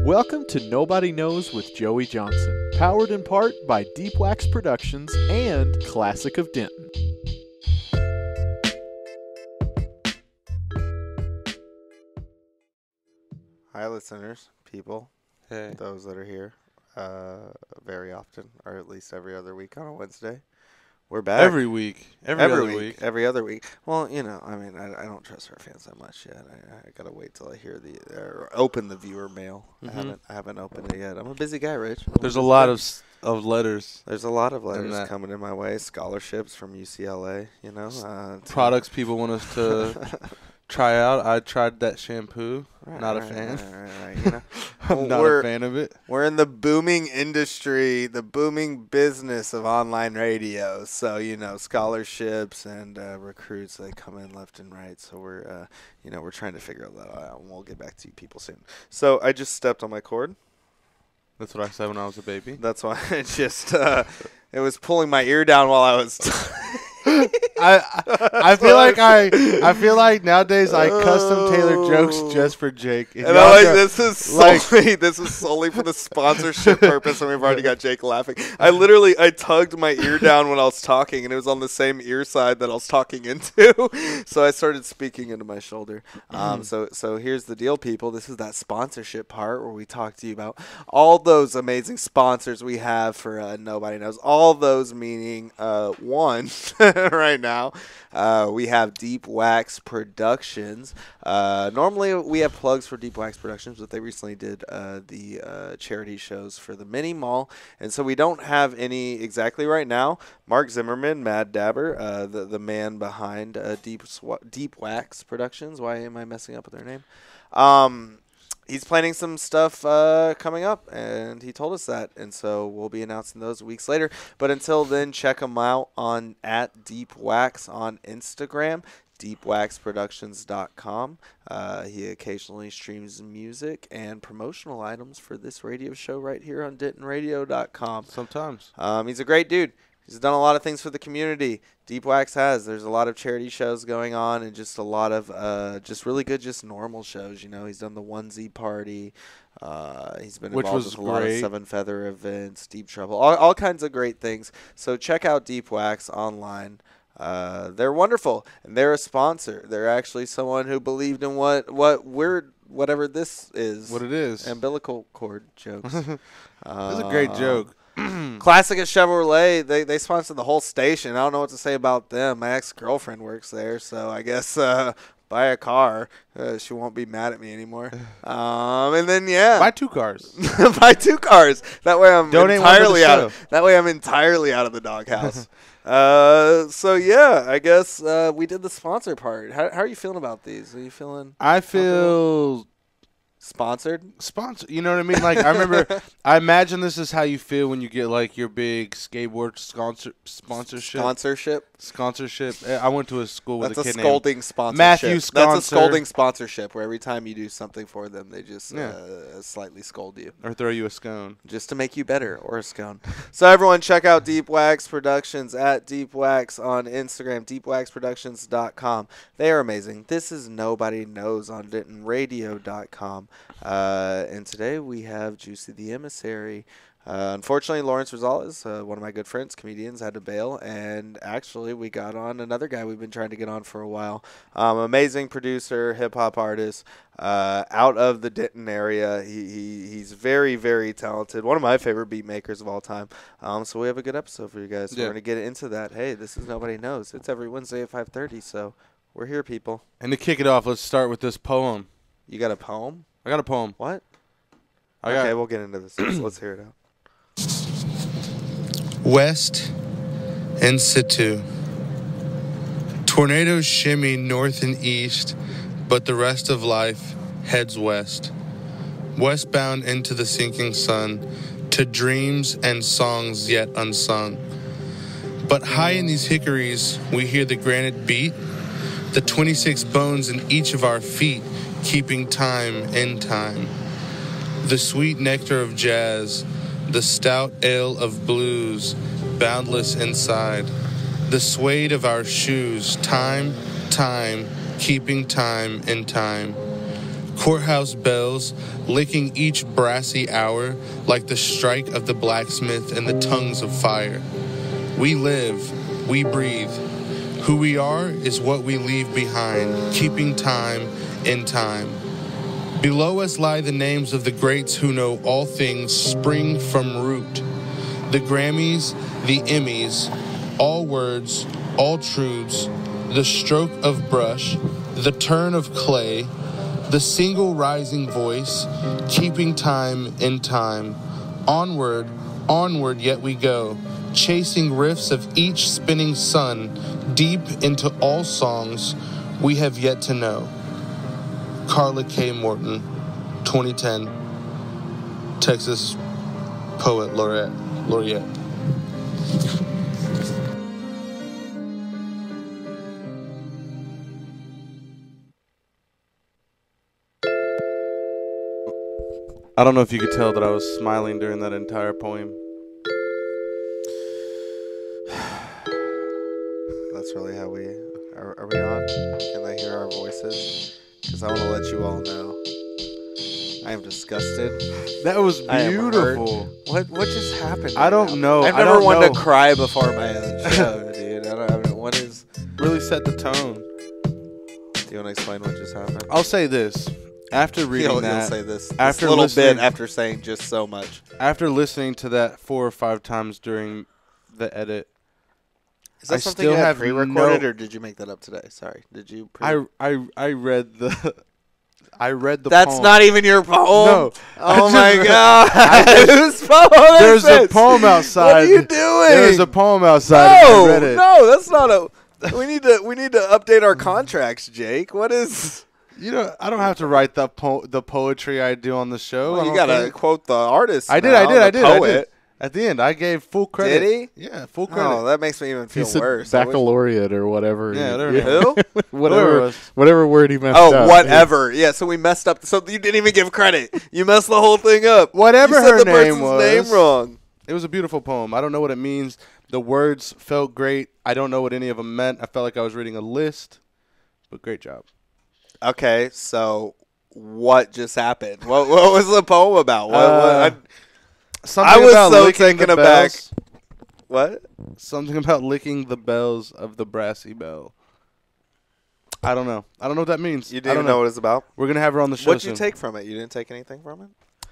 Welcome to Nobody Knows with Joey Johnson, powered in part by Deep Wax Productions and Classic of Denton. Hi, listeners, people, Hey. those that are here very often, or at least every other week on a Wednesday. We're back. Every week. Every other week. Every other week. Well, you know, I mean, I don't trust our fans that much yet. I gotta wait till I hear or open the viewer mail. Mhm. I haven't opened it yet. I'm a busy guy, Rich. There's a lot of letters. There's a lot of letters that. coming in my way. Scholarships from UCLA. You know, Products people want us to try out. I tried that shampoo. Not a fan. Right. You know, I'm not a fan of it. We're in the booming industry, the booming business of online radio. So, you know, scholarships and recruits, they come in left and right. So we're, we're trying to figure that out, and we'll get back to you people soon. So I just stepped on my cord. That's what I said when I was a baby. That's why I just, it was pulling my ear down while I was I feel like nowadays I custom tailor jokes just for Jake. And I'm like, this is solely for the sponsorship purpose, and we've already got Jake laughing. I tugged my ear down when I was talking, and it was on the same ear side that I was talking into. So I started speaking into my shoulder. So here's the deal, people. This is that sponsorship part where we talk to you about all those amazing sponsors we have for Nobody Knows. All those meaning one. Right now, we have Deep Wax Productions. Normally, we have plugs for Deep Wax Productions, but they recently did the charity shows for the mini mall, and so we don't have any exactly right now. Mark Zimmerman, Mad Dabber, the man behind Deep Wax Productions. Why am I messing up with their name? He's planning some stuff coming up, and he told us that, and so we'll be announcing those weeks later. But until then, check him out on @DeepWax on Instagram, deepwaxproductions.com. He occasionally streams music and promotional items for this radio show right here on DentonRadio.com. Sometimes. He's a great dude. He's done a lot of things for the community. Deep Wax has. There's a lot of charity shows going on, and just a lot of just really good, just normal shows. You know, he's done the onesie party. He's been involved with a lot of Seven Feather events, Deep Trouble, all kinds of great things. So check out Deep Wax online. They're wonderful, and they're a sponsor. They're actually someone who believed in whatever this is. What it is. Umbilical cord jokes. That's a great joke. Classic at Chevrolet, they sponsor the whole station. I don't know what to say about them. My ex-girlfriend works there, so I guess buy a car. She won't be mad at me anymore. And then buy 2 cars. Buy 2 cars. That way I'm entirely out. That way I'm entirely out of the doghouse. So yeah, I guess we did the sponsor part. How are you feeling about these? Are you feeling? I feel sponsored. You know what I mean? Like, I imagine this is how you feel when you get like your big skateboard sponsorship. I went to a school with a kid named scolding sponsorship. Matthew Sconcer. That's a scolding sponsorship where every time you do something for them, they just slightly scold you. Or throw you a scone. Just to make you better, or a scone. So everyone check out Deep Wax Productions @DeepWax on Instagram, deepwaxproductions.com. They are amazing. This is Nobody Knows on DentonRadio.com. And today we have Juicy the Emissary. Unfortunately, Lawrence Rosales, one of my good friends, comedians, had to bail, and actually we got on another guy we've been trying to get on for a while. Amazing producer, hip-hop artist, out of the Denton area. He's very, very talented. One of my favorite beat makers of all time. So we have a good episode for you guys. So we're going to get into that. Hey, this is Nobody Knows. It's every Wednesday at 5:30, so we're here, people. And to kick it off, let's start with this poem. You got a poem? I got a poem. What? Okay, we'll get into this. Let's hear it out. West in situ. Tornadoes shimmy north and east, but the rest of life heads west. Westbound into the sinking sun, to dreams and songs yet unsung. But high in these hickories, we hear the granite beat, the 26 bones in each of our feet, keeping time in time. The sweet nectar of jazz, the stout ale of blues, boundless inside. The suede of our shoes, time, keeping time in time. courthouse bells licking each brassy hour like the strike of the blacksmith and the tongues of fire. We live, we breathe. Who we are is what we leave behind, keeping time in time. Below us lie the names of the greats who know all things spring from root. The Grammys, the Emmys, all words, all truths, the stroke of brush, the turn of clay, the single rising voice, keeping time in time. Onward, onward yet we go, chasing riffs of each spinning sun, deep into all songs we have yet to know. Carla K. Morton, 2010, Texas Poet Laureate. I don't know if you could tell that I was smiling during that entire poem. That's really how we are we on? Can they hear our voices? Because I want to let you all know I am disgusted. That was I am beautiful. hurt. What just happened? I don't know. I've I never don't wanted know. to cry before my own show, dude. I don't. What is? Really set the tone. Do you want to explain what just happened? I'll say this. After reading He'll that, say this after little listening- bit after saying just so much. after listening to that 4 or 5 times during the edit, Is that I something still you had have pre-recorded, no- or did you make that up today? Sorry, did you? I read the That's poem. not even your poem. No. Oh I my just- god. I just- Whose poem is There's a this? poem outside. What are you doing? There's a poem outside. No, I read it. no, that's not a. We need to update our contracts, Jake. What is? You know, I don't have to write the poetry I do on the show. Well, I you don't gotta think- quote the artist. I did. now, I the did. Poet. At the end, I gave full credit. Did he? Yeah, full credit. Oh, that makes me even He feel said worse. I wish- baccalaureate or whatever. Yeah, He- whatever. Who? Whoever it whatever, was. whatever word he messed Oh, up. whatever. Yeah, so we messed up. So you didn't even give credit. You messed the whole thing up. Whatever you said her the name person's was. name wrong. It was a beautiful poem. I don't know what it means. The words felt great. I don't know what any of them meant. I felt like I was reading a list, but great job. Okay, so what just happened? What was the poem about? I Something was about so licking taken the aback. bells. what? Something about licking the bells of the brassy bell. I don't know. I don't know what that means. You I didn't don't even know what it's about? We're gonna have her on the show. What'd you soon. take from it? You didn't take anything from it?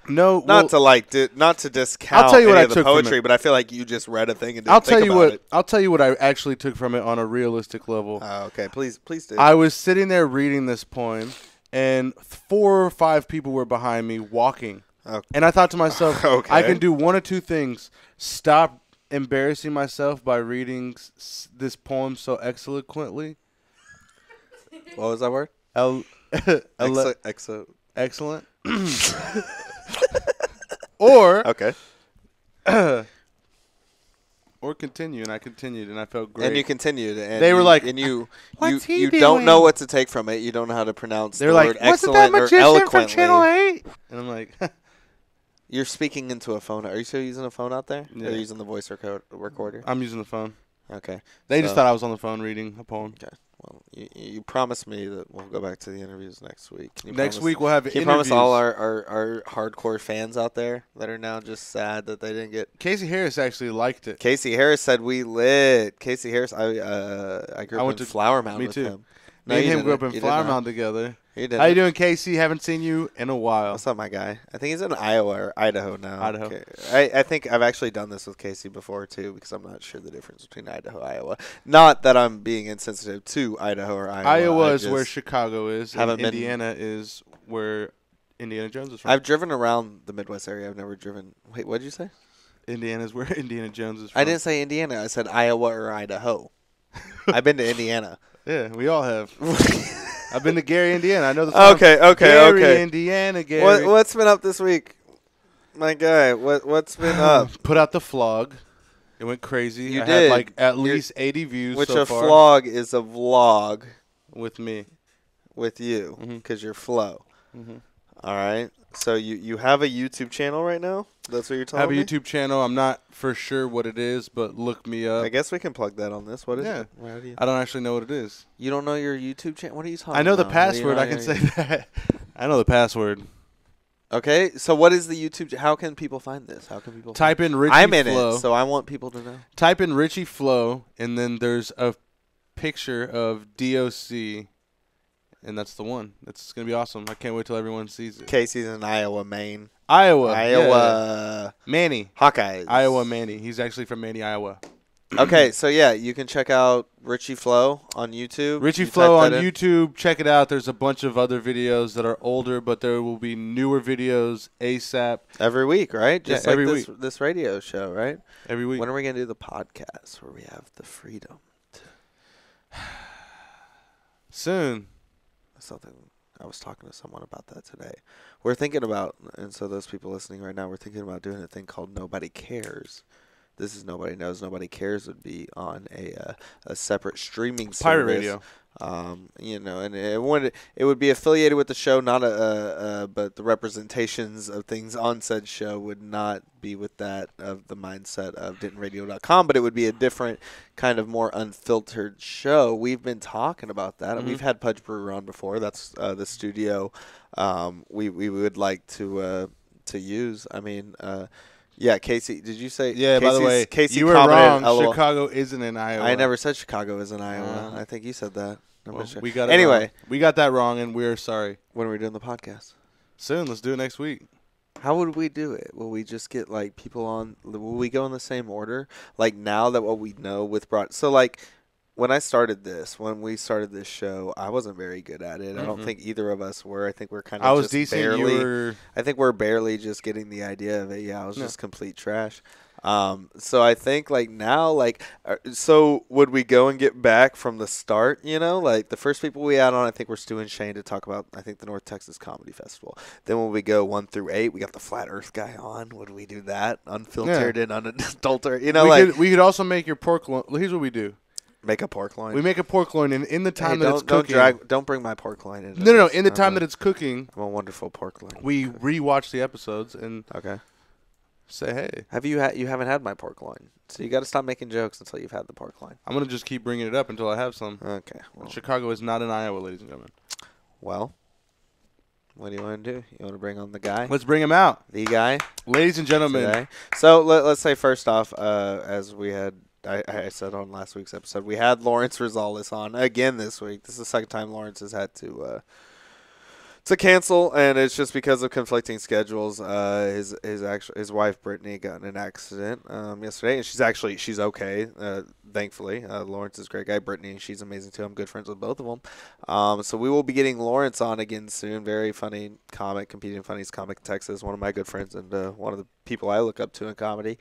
No, Not to discount I'll tell you what any I of the took from poetry, it. but I feel like you just read a thing and didn't I'll think tell you about what. it. I'll tell you what I actually took from it on a realistic level. Oh, okay, please do. I was sitting there reading this poem, and 4 or 5 people were behind me walking. Okay. And I thought to myself, Okay. I can do one of two things. Stop embarrassing myself by reading this poem so eloquently. What was that word? Excellent. Or Okay. or continue, and I continued, and I felt great. And you continued, and They were like, and you "What's he you don't know doing?" what to take from it. You don't know how to pronounce They're the like, word wasn't that excellent or magician eloquently. from Channel 8? And I'm like, You're speaking into a phone. Are you still using a phone out there? Yeah. Or are you using the voice recorder? I'm using the phone. Okay. They just So- thought I was on the phone reading a poem. Okay. Well, you promised me that we'll go back to the interviews next week. Can you Next promise- week we'll have Can you interviews. promise all our hardcore fans out there that are now just sad that they didn't get? Casey Harris actually liked it. Casey Harris said we lit. Casey Harris, I grew I up went in to- Flower Mound me with too. him. Me and you him grew up didn't. in You did Flower not. Mound together. You didn't. How you doing, Casey? Haven't seen you in a while. What's up, my guy? I think he's in Iowa or Idaho now. Idaho. Okay. I think I've actually done this with Casey before, too, because I'm not sure the difference between Idaho and Iowa. Not that I'm being insensitive to Idaho or Iowa. Iowa I is where just Chicago is, and haven't been- Indiana is where Indiana Jones is from. I've driven around the Midwest area. I've never driven. Wait, what did you say? Indiana is where Indiana Jones is from. I didn't say Indiana. I said Iowa or Idaho. I've been to Indiana. Yeah, we all have. I've been to Gary, Indiana. I know the song. Okay, Gary, Indiana, Gary. What's been up this week, my guy? What's been up? Put out the flog. It went crazy. You I did. had like at least 80 views Which so a far vlog is a vlog with me. with you Mhm. because you're Flo. Mhm. All right. So you have a YouTube channel right now? That's what you're I telling have a me? YouTube channel. I'm not for sure what it is, but look me up. I guess we can plug that on this. What is Yeah. it? How do you, I don't actually know what it is. you don't know your YouTube channel? What are you talking about? I know the How do you password. know I can your- say that. I know the password. Okay, so what is the YouTube? How can people find this? How can people Type in Richie I'm in Flow. it, so I want people to know. Type in Richie Flow, and then there's a picture of DOC, and that's the one. That's going to be awesome. I can't wait till everyone sees it. Casey's in Iowa, Maine. Iowa. Yeah. Manny. Hawkeyes. Iowa Manny. He's actually from Manny, Iowa. Okay, so yeah, you can check out Richie Flow on YouTube. Richie You Flow type on that in. YouTube. Check it out. There's a bunch of other videos that are older, but there will be newer videos ASAP Every week, right? Yeah, Just like every this, week. this radio show, right? every week. When are we going to do the podcast where we have the freedom? Soon. Something I was talking to someone about that today. We're thinking about, and so those people listening right now, we're thinking about doing a thing called Nobody Cares. This is Nobody Knows, Nobody Cares would be on a separate streaming service. Pirate radio. You know, and it would be affiliated with the show, not but the representations of things on said show would not be with that of the mindset of DentonRadio.com, but it would be a different kind of more unfiltered show. We've been talking about that. Mm-hmm. We've had Pudge Brewer on before. That's the studio we would like to use. I mean. Yeah, Casey, did you say? Yeah, by the way, Casey you were commented, wrong. LOL. Chicago isn't in Iowa. I never said Chicago is in Iowa. I think you said that. I'm Well, not sure. we got it anyway, wrong. We got that wrong, and we're sorry. when are we doing the podcast? Soon. Let's do it next week. How would we do it? Will we just get like people on? Will we go in the same order? Like now that what we know with so like when we started this show, I wasn't very good at it. I don't think either of us were. I think we're kind of I was just decent. barely. You were. I think we're barely just getting the idea of it. Yeah, I was just complete trash. So I think like now, like, so would we go and get back from the start? You know, like the first people we had on, I think we're Stu and Shane to talk about, I think the North Texas Comedy Festival. Then when we go 1 through 8, we got the Flat Earth guy on. Would we do that unfiltered and unadulterated? You know, We could also make your pork loin. Here's what we do. make a pork loin. We make a pork loin, and in the time that it's don't cooking. don't bring my pork loin in. No. In the time that it's cooking, I'm a wonderful pork loin. we rewatch the episodes and Okay. say, "Hey, You haven't had my pork loin, so you got to stop making jokes until you've had the pork loin. I'm gonna just keep bringing it up until I have some." Okay. Chicago is not in Iowa, ladies and gentlemen. Well, what do you want to do? You want to bring on the guy? Let's bring him out, The guy? ladies and gentlemen. Today. So let's say first off, as we had, I said on last week's episode, we had Lawrence Rosales on again this week. This is the second time Lawrence has had to cancel, and it's just because of conflicting schedules. His wife Brittany got in an accident yesterday, and she's okay. Thankfully, Lawrence is a great guy. Brittany, she's amazing too. I'm good friends with both of them. So we will be getting Lawrence on again soon. Very funny comic, competing funniest comic in Texas. One of my good friends and one of the people I look up to in comedy.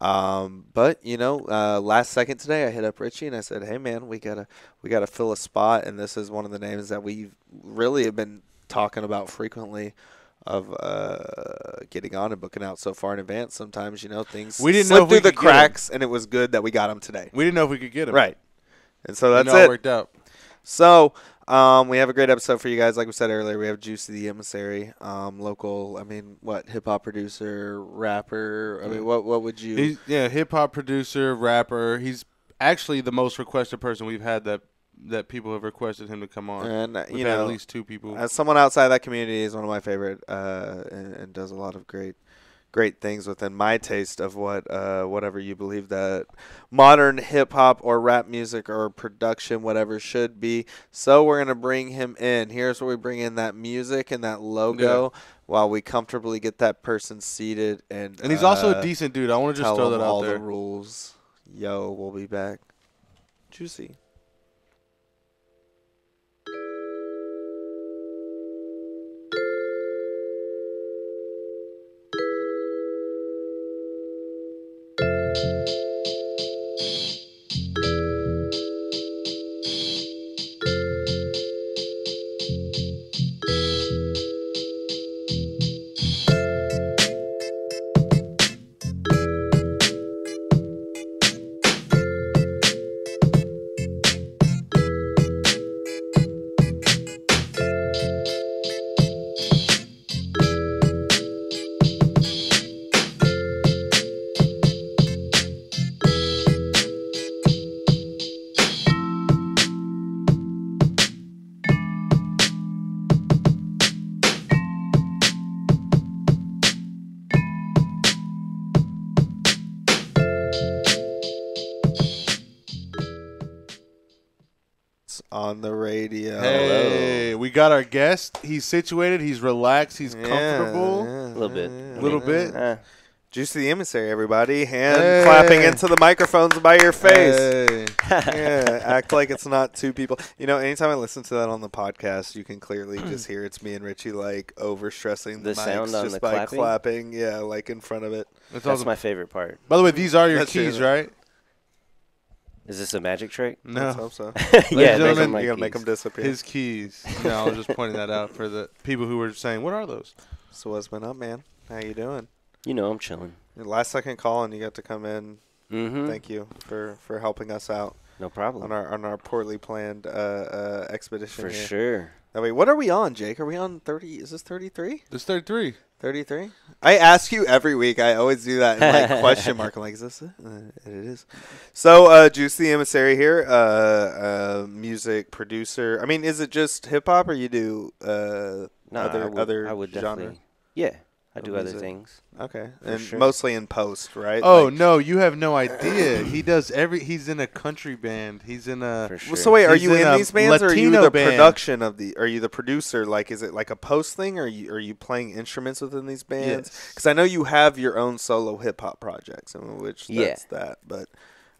But you know, last second today, I hit up Richie and I said, "Hey man, we gotta fill a spot," and this is one of the names that we really have been talking about frequently of getting on and booking out so far in advance. Sometimes, you know, things We didn't slip know if through we the could get 'em. cracks, and it was good that we got them today. We didn't know if we could get him. Right. And so that's And it all it. worked out. So we have a great episode for you guys. Like we said earlier, we have Juicy the Emissary, local, hip hop producer, rapper. I mean, what would you? He's hip hop producer, rapper. He's actually the most requested person we've had that people have requested him to come on. And We've had at least 2 people. As someone outside that community, is one of my favorite, and does a lot of great things within my taste of whatever you believe that modern hip hop or rap music or production, whatever should be. So we're gonna bring him in. Here's where we bring in that music and that logo while we comfortably get that person seated, and he's also a decent dude. I want to just tell throw him that out all there. the rules. Yo, we'll be back. Juicy. on the radio. Hey, we got our guest. He's situated. He's relaxed. He's comfortable. A little bit. A little bit. Juicy the Emissary, everybody. Hand clapping into the microphones by your face. Hey. Yeah, act like it's not two people. You know, anytime I listen to that on the podcast, you can clearly just hear it's me and Richie, like, overstressing the mics sound on just the by clapping? clapping. Yeah, like, in front of it. That's That's awesome. my favorite part. By the way, these are your That's keys, true. right? Is this a magic trick? Let's No. hope so. Yeah, those are gentlemen, my You're going to make keys. them disappear. His keys. No, I was just pointing that out for the people who were saying, what are those? So what's been up, man? How you doing? You know, I'm chilling. Your last second call and you got to come in. Mm-hmm. Thank you for helping us out No problem. on our poorly planned expedition For here. sure. That way, what are we on, Jake? Are we on 30? Is this 33? There's 33. 33? I ask you every week. I always do that in like question mark. I'm like, is this it? It is. So, Juicy the Emissary here, music producer. I mean, is it just hip hop or you do other I would genre? definitely. Yeah, I do other music. things. Okay, For and sure. mostly in post, right? Oh, Like- no, you have no idea. He's in a country band. He's in a. For sure. Well, so wait, are He's you in in a these bands, or are you Latino the band. production of the? Are you the producer? Like, is it like a post thing, or are you playing instruments within these bands? Yes. Because I know you have your own solo hip hop projects, in which Yeah. that's that. But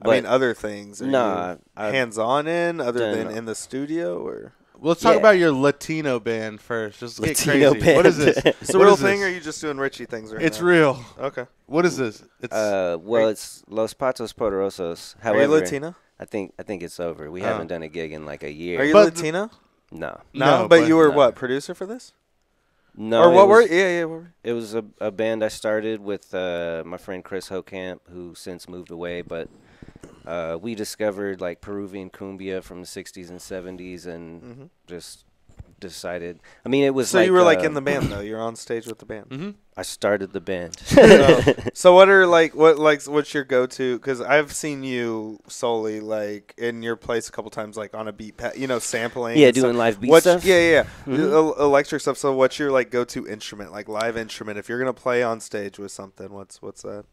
I But- mean, other things. Are Nah, you I- hands on in other than done- in the studio, or Well, let's talk Yeah. about your Latino band first. Just get Latino crazy. What is band. this? it's a What real is this? thing, or are you just doing Richie things right It's now? real. Okay. What is this? It's Well, it's Los Patos Poderosos. Are you However, Latino? I think it's over. We Oh. haven't done a gig in like a year. Are you But- Latino? No. No, No, but but- you were No. what, producer for this? No. or what it were? was, Yeah. What were? It was a band I started with my friend Chris Hokamp, who since moved away, but we discovered like Peruvian cumbia from the 60s and 70s and Mhm. just decided. I mean, it was So like you were like in the band though. You're on stage with the band. Mm-hmm. I started the band. So what are what's your go-to? Because I've seen you solely like in your place a couple times, like on a beat pad, sampling. Yeah, and doing stuff. live beat What's, stuff. Yeah. Mhm. Electric stuff. So what's your like go-to instrument, like live instrument? If you're gonna play on stage with something, what's that?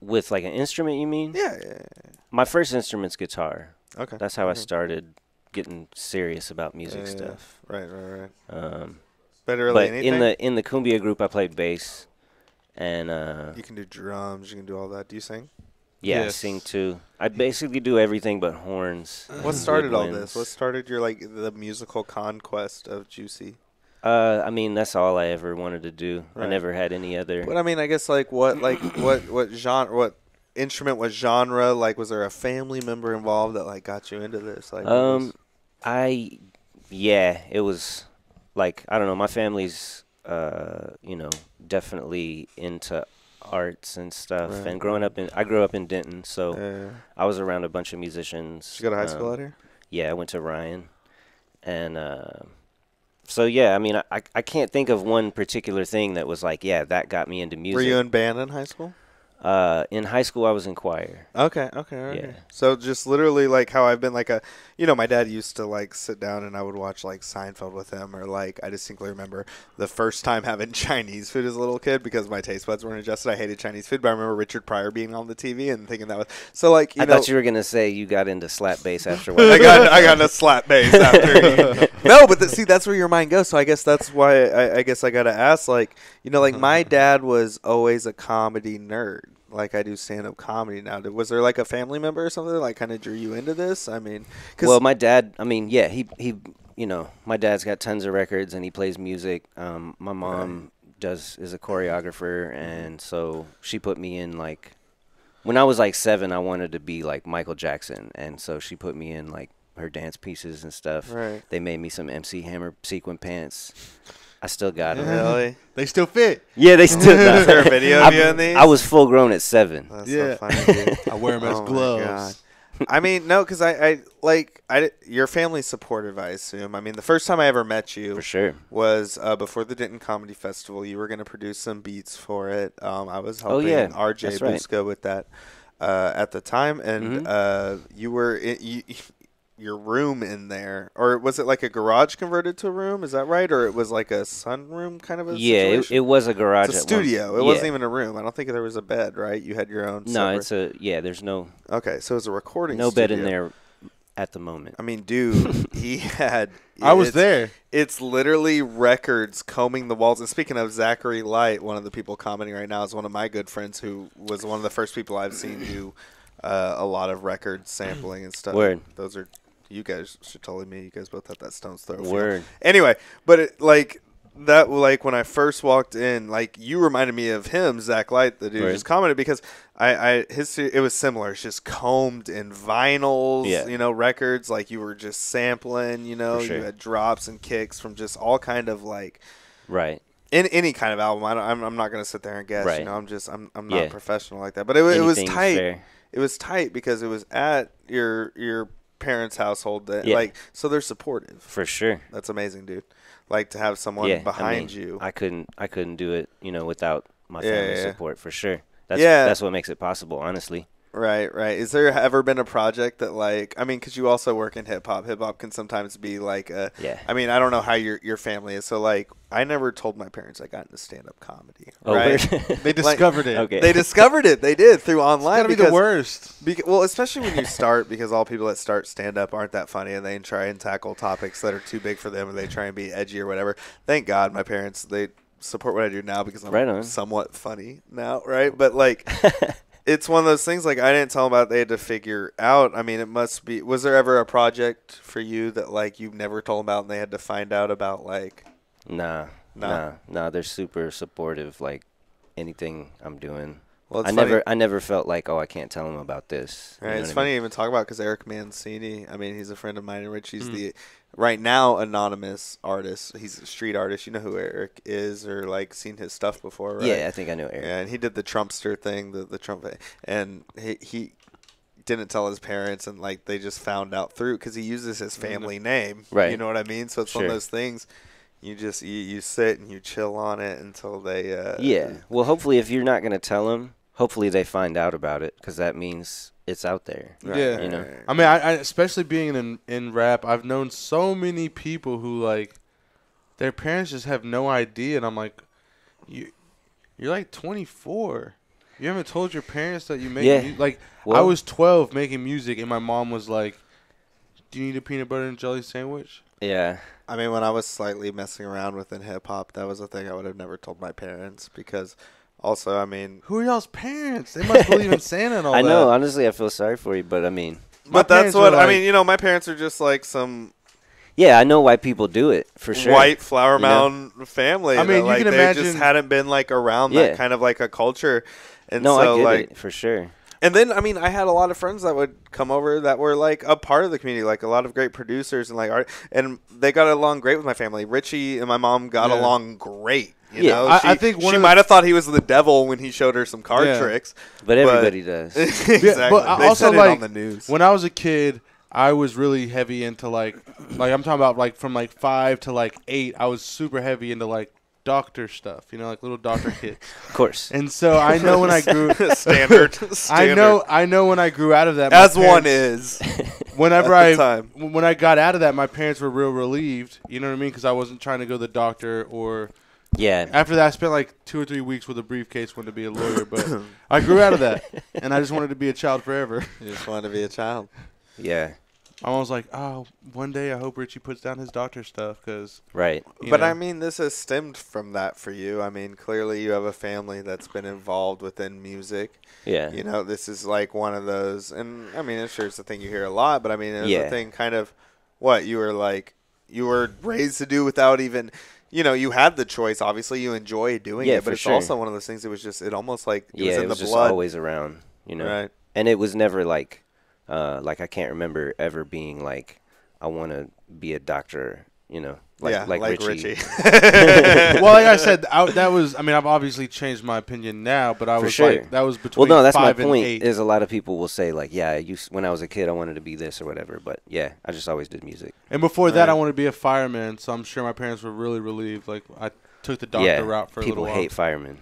With like an instrument, you mean? Yeah. My first instrument's guitar. Okay. That's how I Mhm. started getting serious about music Yeah. stuff. Right. Um, But really but anything. in the cumbia group, I played bass, and You can do drums. You can do all that. Do you sing? yeah, I Yes. sing too. I basically do everything but horns. What started all woodwinds. this? What started your like the musical conquest of Juicy? I mean, that's all I ever wanted to do. I Right. never had any other. But I mean, I guess what genre, what instrument, what genre? Like, was there a family member involved that like got you into this? Like, It was like, I don't know, my family's definitely into arts and stuff. Right. And I grew up in Denton, so I was around a bunch of musicians. Did you go to high school out here? Yeah, I went to Ryan. And so yeah, I mean, I can't think of one particular thing that was like, yeah, that got me into music. Were you in band in high school? In high school, I was in choir. Okay. Yeah. So just literally like how I've been like my dad used to like sit down and I would watch like Seinfeld with him, or like I distinctly remember the first time having Chinese food as a little kid because my taste buds weren't adjusted. I hated Chinese food, but I remember Richard Pryor being on the TV and thinking that was so like I thought you were gonna say you got into slap bass after one. I got a slap bass after. No, but see, that's where your mind goes. So I guess that's why I guess I gotta ask. Like, like my dad was always a comedy nerd. Like I do stand-up comedy now. Was there like a family member or something that like kind of drew you into this? I mean, Well, my dad. I mean, yeah, he. My dad's got tons of records and he plays music. My mom is a choreographer, and so she put me in like. When I was like 7, I wanted to be like Michael Jackson, and so she put me in like her dance pieces and stuff. Right. They made me some MC Hammer sequin pants. I still got them. Really? They still fit. Yeah, they still. Is there a video of you in these? I was full grown at 7. That's Yeah. so funny, dude. I wear them as Oh my gloves. God. I mean, no, because your family's supportive, I assume. I mean, the first time I ever met you For sure. was before the Denton Comedy Festival. You were going to produce some beats for it. I was helping yeah. RJ That's right. Busco with that at the time, and Mm-hmm. you were your room in there, or was it like a garage converted to a room? Is that right, or it was like a sunroom kind of a Yeah, situation? it was a garage. It's a at one- studio. It wasn't yeah. even a room. I don't think there was a bed, right? You had your own. No, separate- There's no Okay, so it's a recording. bed in studio. there. at the moment. I mean, dude, he had. I was there. It's literally records combing the walls. And speaking of Zachary Light, one of the people commenting right now is one of my good friends who was one of the first people I've seen do a lot of record sampling and stuff. Word. Those are, you guys should totally meet. You guys both have that Stone's Throw feel. Word. Anyway, but that, like, when I first walked in, like, you reminded me of him, Zach Light, the dude who just commented, because it was similar. It's just combed in vinyls, you know, records, like you were just sampling, you know, sure. you had drops and kicks from just all kind of, like, Right. in any kind of album. I'm not going to sit there and guess, Right. you know, I'm not professional like that, but it was tight. Fair. It was tight because it was at your parents' household, like, so they're supportive. For sure. That's amazing, dude. Like, to have someone behind you. I couldn't do it, you know, without my family support, for sure. That's what makes it possible, honestly. Right. Is there ever been a project that, like, I mean, because you also work in hip hop. Hip hop can sometimes be like I mean, I don't know how your family is. So, like, I never told my parents I got into stand-up comedy. Oh, right? They discovered it. Okay. They discovered it. They did through online. It's gotta be the worst. Well, especially when you start, because all people that start stand-up aren't that funny, and they try and tackle topics that are too big for them, and they try and be edgy or whatever. Thank God my parents, they support what I do now because I'm somewhat funny now, right? But, like, it's one of those things, like, I didn't tell them about they had to figure out. I mean, it must be – was there ever a project for you that, like, you've never told them about and they had to find out about, like – Nah, they're super supportive, like, anything I'm doing. Well, I never felt like, I can't tell them about this. Right, it's funny to even talk about because Eric Mancini, I mean, he's a friend of mine, and Rich, he's the right now anonymous artist. He's a street artist. You know who Eric is, or, like, seen his stuff before, right? Yeah, I think I know Eric. Yeah, and he did the Trumpster thing, the Trump, and he didn't tell his parents, and, like, they just found out through because he uses his family name. Right. You know what I mean? So it's one of those things. You just you sit and you chill on it until they. Yeah. Well, hopefully, if you're not gonna tell them, hopefully they find out about it because that means it's out there. Right, yeah. You know. I mean, I especially being in rap, I've known so many people who, like, their parents just have no idea, and I'm like, you're like 24. You haven't told your parents that you make music. Like, I was 12 making music, and my mom was like, "Do you need a peanut butter and jelly sandwich?" Yeah. I mean, when I was slightly messing around within hip hop, that was a thing I would have never told my parents because, also, I mean, who are y'all's parents? They must believe in Santa and all that. I know. Honestly, I feel sorry for you, but I mean. But that's what I mean. You know, my parents are just like some. Yeah, I know why people do it for sure. White Flower Mound family. I mean, that, you can they imagine. Just hadn't been like around that kind of like a culture, and no, so I get like it for sure. And then, I mean, I had a lot of friends that would come over that were, like, a part of the community, like a lot of great producers and, like, art. And they got along great with my family. Richie and my mom got along great. You know? I think she might have thought he was the devil when he showed her some card tricks. But everybody does. Exactly. But they also, said like, it on the news. When I was a kid, I was really heavy into, like I'm talking about, like, from, like, 5 to, like, 8, I was super heavy into, like, doctor stuff, you know, like little doctor kids. Of course. And so I know when I grew standard. I know when I grew out of that. As one is. Whenever when I got out of that, my parents were real relieved. You know what I mean? Because I wasn't trying to go to the doctor or. Yeah. After that, I spent like 2 or 3 weeks with a briefcase wanting to be a lawyer, but I grew out of that, and I just wanted to be a child forever. You just wanted to be a child. Yeah. I was like, oh, one day I hope Richie puts down his doctor stuff, because. Right. But I mean, this has stemmed from that for you. I mean, clearly you have a family that's been involved within music. Yeah. You know, this is like one of those, and I mean, I'm sure it's a thing you hear a lot, but I mean, it was a thing kind of what you were raised to do without even. You know, you had the choice. Obviously, you enjoy doing it, but it's also one of those things. It was just, it almost like it was in the blood. Yeah, it was just always around. You know, right? And it was never like I can't remember ever being like, I want to be a doctor. You know, like Richie. Well, like I said, that was. I mean, I've obviously changed my opinion now, but I was like, that was between. Well, no, that's 5 my and point. 8. Is a lot of people will say like, yeah, when I was a kid, I wanted to be this or whatever. But yeah, I just always did music. And before that, I wanted to be a fireman. So I'm sure my parents were really relieved. Like I took the doctor route for a little while. People hate firemen.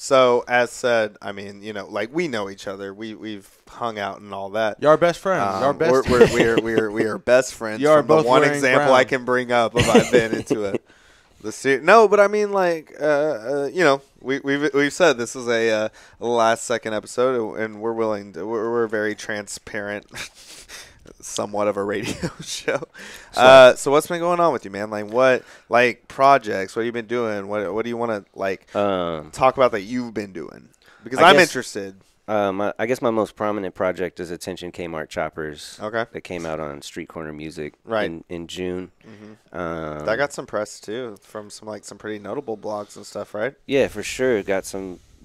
So, as said, I mean, you know, like, we know each other. We've hung out and all that. You're our best friends. You're our best. We are best friends. You are both the one example brown. I can bring up of I've been into no, but I mean, like, you know, we've said this is a last second episode, and we're willing to. We're very transparent. somewhat of a radio show. So- So what's been going on with you, man? Like what, like projects? What have you been doing? What do you want to like talk about that you've been doing? Because I'm interested. I guess my most prominent project is Attention Kmart Choppers. Okay. That came out on Street Corner Music Right. in June. That got some press too from some pretty notable blogs and stuff, right? Yeah, for sure. Got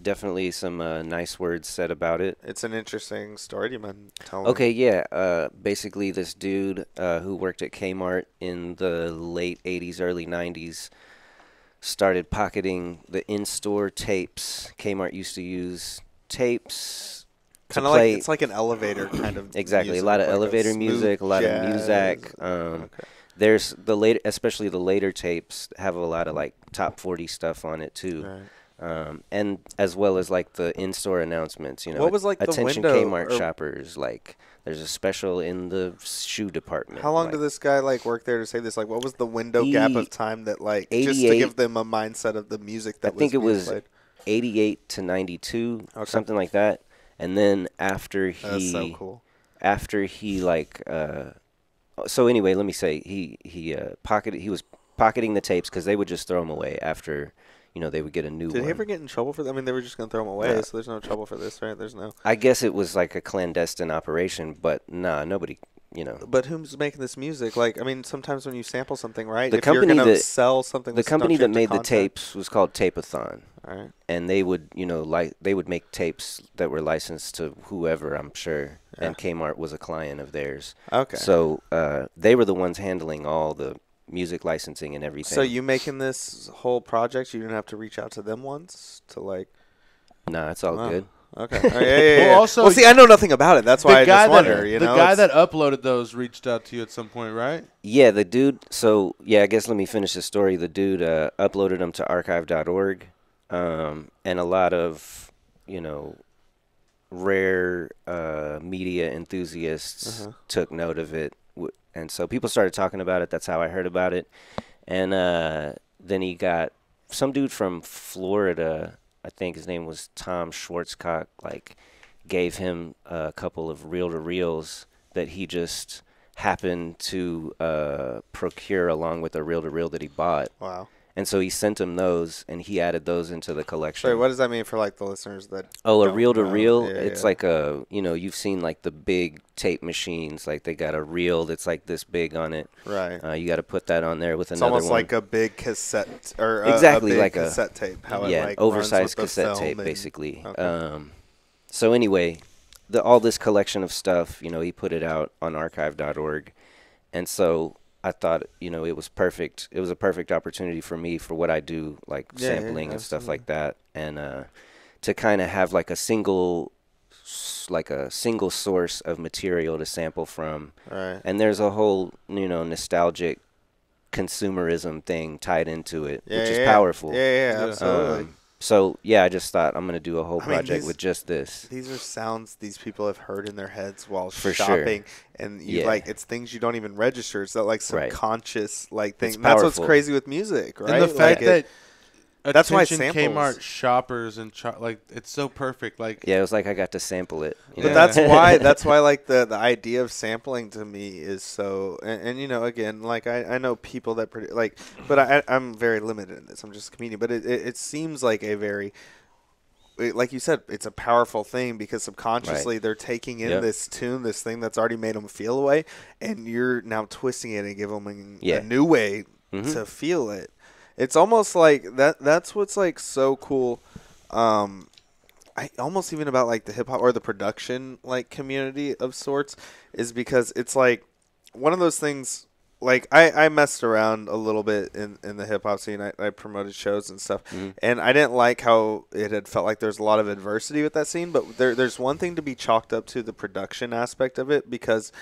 definitely some nice words said about it. It's an interesting story. Do you mind telling Okay, yeah. Basically, this dude who worked at Kmart in the late 80s, early 90s started pocketing the in-store tapes. Kmart used to use tapes to kind of play. like it's like an elevator kind of Exactly, music, a lot of like elevator smooth music, a lot of jazz. music. Okay. There's especially the later tapes have a lot of like top 40 stuff on it too. Right. And as well as like the in-store announcements, you know, What was, like, the Attention window Kmart or- shoppers, like there's a special in the shoe department. How long like, did this guy like work there to say this? Like, what was the window gap of time that like just to 88 give them a mindset of the music that I think it being was played? 88 to 92, Okay. something like that. And then after That's so cool. after he like so anyway, let me say he was pocketing the tapes because they would just throw them away after, you know, they would get a new Did one. he ever get in trouble for that? I mean, they were just gonna throw them away, No. so there's no trouble for this, right? There's no. I guess it was like a clandestine operation, but nah, nobody, you know. But who's making this music? Like, I mean, sometimes when you sample something, right? The if you're company gonna that- sell something, The don't company you that have to made the contact- tapes was called Tapeathon, All right. and they would, you know, they would make tapes that were licensed to whoever, I'm sure, and Kmart was a client of theirs. Okay. So they were the ones handling all the music licensing and everything. So you making this whole project, you didn't have to reach out to them once to like. Nah, it's all Wow. good. Okay. All right, yeah. Well, also, well, see, I know nothing about it. That's why I just wonder. that, You the know, guy It's- that uploaded those reached out to you at some point, right? Yeah, the dude. So yeah, I guess let me finish the story. The dude uploaded them to archive.org, and a lot of, you know, rare media enthusiasts took note of it, and so people started talking about it. That's how I heard about it, and then he got some dude from Florida. I think his name was Tom Schwarzkopf. Like, gave him a couple of reel-to-reels that he just happened to procure along with a reel-to-reel that he bought. Wow. And so he sent him those, and he added those into the collection. Sorry, what does that mean for like the listeners that? Oh, a don't reel-to-reel? know? Yeah, It's yeah. like a, you know, you've seen like the big tape machines. Like they got a reel that's like this big on it. Right. You got to put that on there with It's another almost one. like a big cassette or Exactly, a big like a- cassette tape. How yeah, it like oversized runs with the cassette film tape, and- basically. Okay. So anyway, all this collection of stuff, you know, he put it out on archive.org, and so I thought, you know, it was perfect. It was a perfect opportunity for me for what I do, like Yeah, sampling and stuff absolutely. like that, and to kind of have like a single source of material to sample from. Right. And there's a whole, you know, nostalgic consumerism thing tied into it, Yeah, which is yeah. powerful. Yeah, absolutely. So yeah, I just thought I'm gonna do a whole I mean, project these- with just this. These are sounds these people have heard in their heads while For sure. shopping, and you Yeah. like it's things you don't even register. It's that like Right. subconscious like thing. It's And that's what's powerful. crazy with music, right? And the fact Like, that's why Attention samples- Kmart shoppers and like it's so perfect. Like Yeah, it was like I got to sample it. You But know? that's why like the idea of sampling to me is so and you know again like I know people that like but I'm very limited in this. I'm just a comedian, but it seems like a very like you said, it's a powerful thing because subconsciously they're taking in Yep. this tune, this thing that's already made them feel a way, and you're now twisting it and give them Yeah. a new way Mhm. to feel it. It's almost like that's what's like so cool. I almost even about like the hip hop or the production like community of sorts is because it's like one of those things. Like I messed around a little bit in the hip hop scene. I promoted shows and stuff, and I didn't like how it had felt like there's a lot of adversity with that scene. But there's one thing to be chalked up to the production aspect of it because,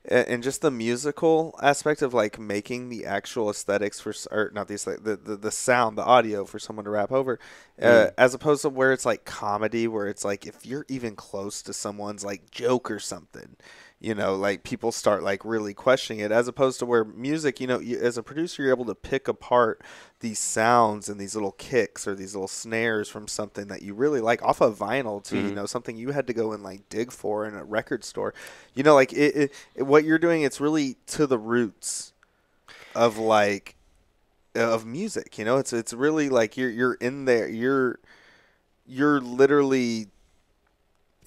and just the musical aspect of like making the actual aesthetics for or not the aesthetic, the sound, the audio for someone to rap over, as opposed to where it's like comedy, where it's like if you're even close to someone's like joke or something. you know, like people start like really questioning it, as opposed to where music, you know, as a producer, you're able to pick apart these sounds and these little kicks or these little snares from something that you really like off of vinyl to, you know, something you had to go and like dig for in a record store. You know, like what you're doing, it's really to the roots of like of music, you know. It's really like you're in there, you're literally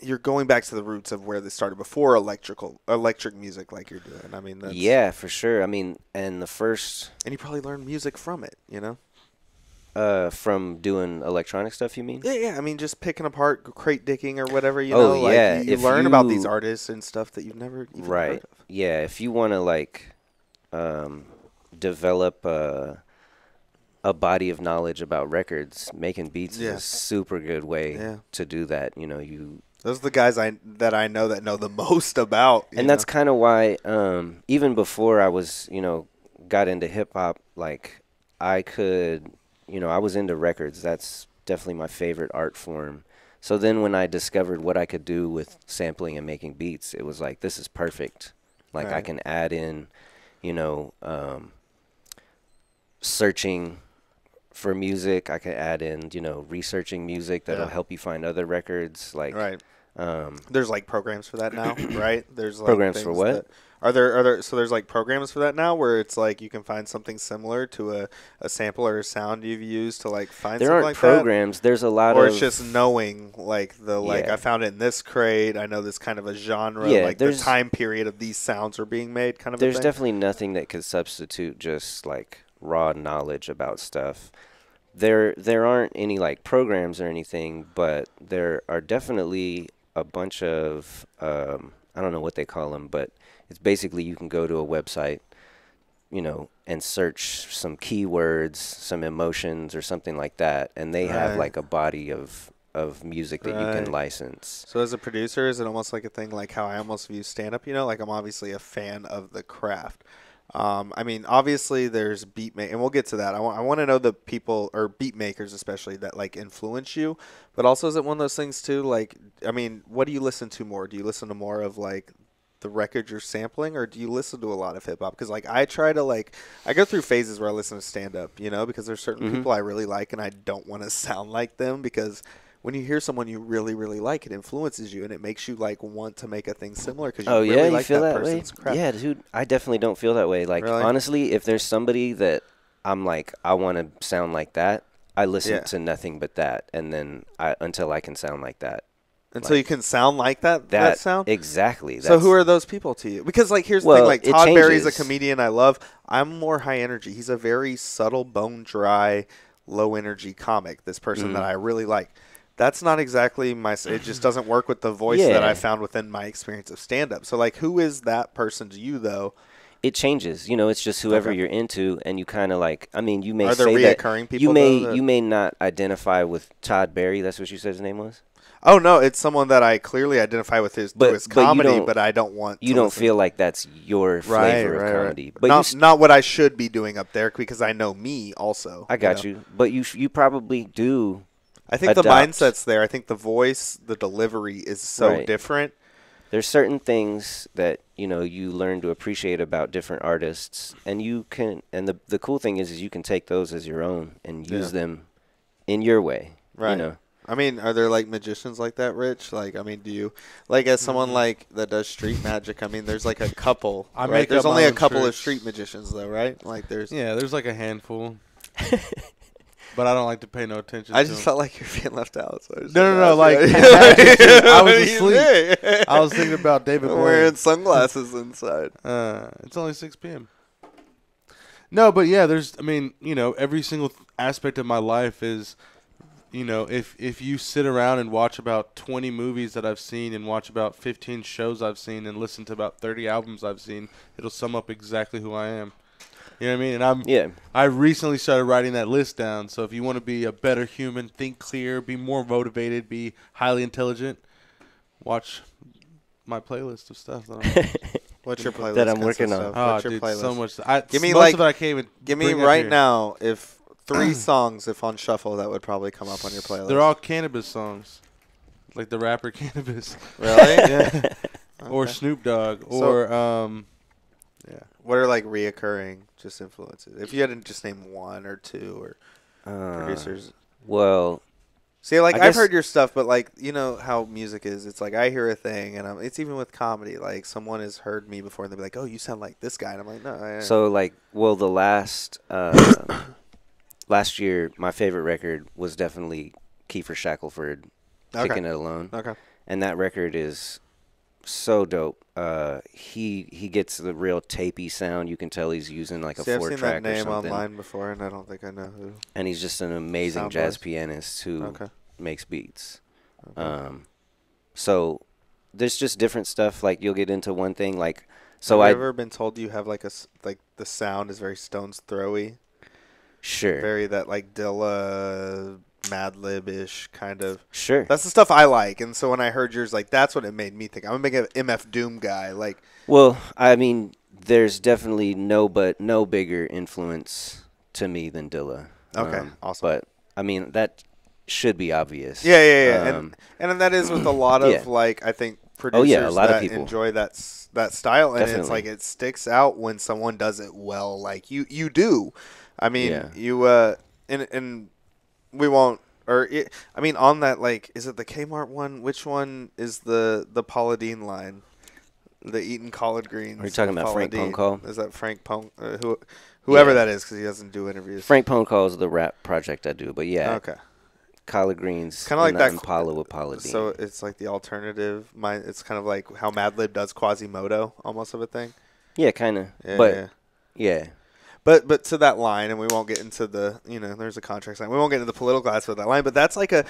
you're going back to the roots of where they started before electric music, like you're doing. I mean, that's, yeah, for sure. I mean, and you probably learned music from it, you know. From doing electronic stuff, you mean? Yeah. I mean, just picking apart, crate digging or whatever, you Oh, know. yeah. Like you If learn about you- these artists and stuff that you've never even Right. heard of. Yeah, if you want to like develop a body of knowledge about records, making beats Yeah. is a super good way Yeah. to do that. You know, you Those are the guys that I know that know the most about. and that's kind of why even before I was, you know, got into hip hop, like I could, you know, I was into records. That's definitely my favorite art form. So then when I discovered what I could do with sampling and making beats, it was like, this is perfect. Like I Right. can add in, you know, searching for music. I can add in, you know, researching music that'll Yeah. help you find other records. Like, right. There's like programs for that now, right? There's like Programs for things what? that- are there so there's like programs for that now where it's like you can find something similar to a sample or a sound you've used to like find there something aren't like programs. There's a lot that? Or of it's just knowing like Yeah. I found it in this crate, I know this kind of a genre, Yeah, like the there's- time period of these sounds are being made kind of a there's thing. definitely nothing that could substitute just like raw knowledge about stuff. There aren't any like programs or anything, but there are definitely a bunch of I don't know what they call them, but it's basically you can go to a website, you know, and search some keywords, some emotions or something like that, and they have Right. like a body of music that you can Right. license. So as a producer, is it almost like a thing like how I almost view stand-up, you know? Like I'm obviously a fan of the craft. I mean, obviously there's beat and we'll get to that. I want to know the people or beat makers especially that like influence you, but also is it one of those things too? Like, I mean, what do you listen to more? Do you listen to more of like the record you're sampling, or do you listen to a lot of hip hop? Because like I try to like I go through phases where I listen to stand-up, you know, because there's certain Mhm. people I really like and I don't want to sound like them because when you hear someone you really, really like, it influences you and it makes you like want to make a thing similar because you Oh really yeah, you like feel that that way? person's craft. Yeah, dude, I definitely don't feel that way. Like Really? honestly, if there's somebody that I'm like I want to sound like that, I listen Yeah. to nothing but that, and then until I can sound like that. Until you can sound like that sound. Exactly. So who are those people to you? Because like here's the Well, thing, like it Todd Berry's a changes. comedian I love. I'm more high energy. He's a very subtle, bone dry, low energy comic. This person that I really like. That's not exactly my. It just doesn't work with the voice that Yeah. I found within my experience of stand up. So like, who is that person to you though? It changes. You know, it's just whoever Okay. you're into, and you kind of like. I mean, you may Are there say that reoccurring people, you may though, that- you may not identify with Todd Berry. That's what you said his name was. Oh no, it's someone that I clearly identify with through But his you comedy, don't- but I don't want. You to don't listen feel like that's your flavor of comedy, but you not what I should be doing up there because I know me also. I got you. But you probably do. I think the Adopt. mindset's there. I think the voice, the delivery is so Right. different. There's certain things that you know you learn to appreciate about different artists, and you can. And the cool thing is you can take those as your own and use them in your way. Right. You know. I mean, are there like magicians like that, Rich? Like, I mean, do you like as someone like that does street magic? I mean, there's like a couple. I right? make There's up only my a own couple of tricks. street magicians though, right? Like, there's. Yeah, there's like a handful. But I don't like to pay no attention I to just them. felt like you're being left out. So I was No, like, asking. I was What do you asleep. think? I was thinking about David I'm Blaine. wearing sunglasses inside. It's only 6 p.m. No, but yeah, I mean, you know, every single aspect of my life is, you know, if you sit around and watch about 20 movies that I've seen and watch about 15 shows I've seen and listen to about 30 albums I've seen, it'll sum up exactly who I am. You know what I mean? And I recently started writing that list down. So if you want to be a better human, think clear, be more motivated, be highly intelligent, watch my playlist of stuff that I'm What's your playlist That I'm consist working on. of? Oh, What's your dude, playlist? so much. Give me most like- of it I can't even Give me bring up right here. now if 3 songs if on shuffle that would probably come up on your playlist. They're all cannabis songs, like the rapper Cannabis. really. Yeah. Okay. or Snoop Dogg or Yeah. What are like reoccurring just influences? If you had to just name one or two or producers. Well, See, like I I've guess- heard your stuff, but like you know how music is. It's like I hear a thing, and it's even with comedy. Like someone has heard me before, and they'll be like, "Oh, you sound like this guy," and I'm like, "No." So like, well, the last year, my favorite record was definitely Kiefer Shackelford, "Kicking It Alone," Okay. and that record is so dope. He gets the real tapey sound. You can tell he's using like a See, I've 4 seen track that or name something. online before, and I don't think I know who. And he's just an amazing Sound jazz wise. pianist who Okay. makes beats. Okay. So there's just different stuff. Like you'll get into one thing. Like so have I you ever been told you have like like the sound is very Stones Throwy, sure very that like Dilla, Madlib-ish kind of. sure. That's the stuff I like, and so when I heard yours, like that's what it made me think. I'm a big MF Doom guy. Like, Well, I mean, there's definitely no bigger influence to me than Dilla. Okay, awesome. But I mean that should be obvious. yeah. And that is with a lot of Yeah. like I think producers a lot of that people. enjoy that style, and it's Definitely. like it sticks out when someone does it well, like you do. I mean, Yeah. you and we won't. I mean, on that, like, is it the Kmart one? Which one is the Paula Deen line? The eating collard greens. Are you talking with about Paula Frank Deen. Poncal? Is that Frank Pon? Whoever Yeah. that is, because he doesn't do interviews. Frank Poncal is the rap project I do, but yeah, Okay. Collard Greens, Kind of like and that. the Impala with Paula Deen. So it's like the alternative. It's kind of like how Madlib does Quasimodo, almost of a thing. yeah, kind of. Yeah, But yeah. yeah, But to that line, and we won't get into the there's a contract line. We won't get into the political aspect of that line, but that's like a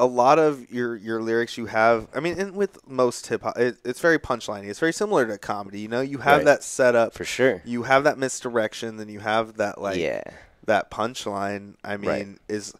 lot of your lyrics you have. I mean, and with most hip hop, it's very punchliney. It's very similar to comedy. You have Right. that setup, for sure. you have that misdirection, then you have that like Yeah, that punchline. I mean, Right. is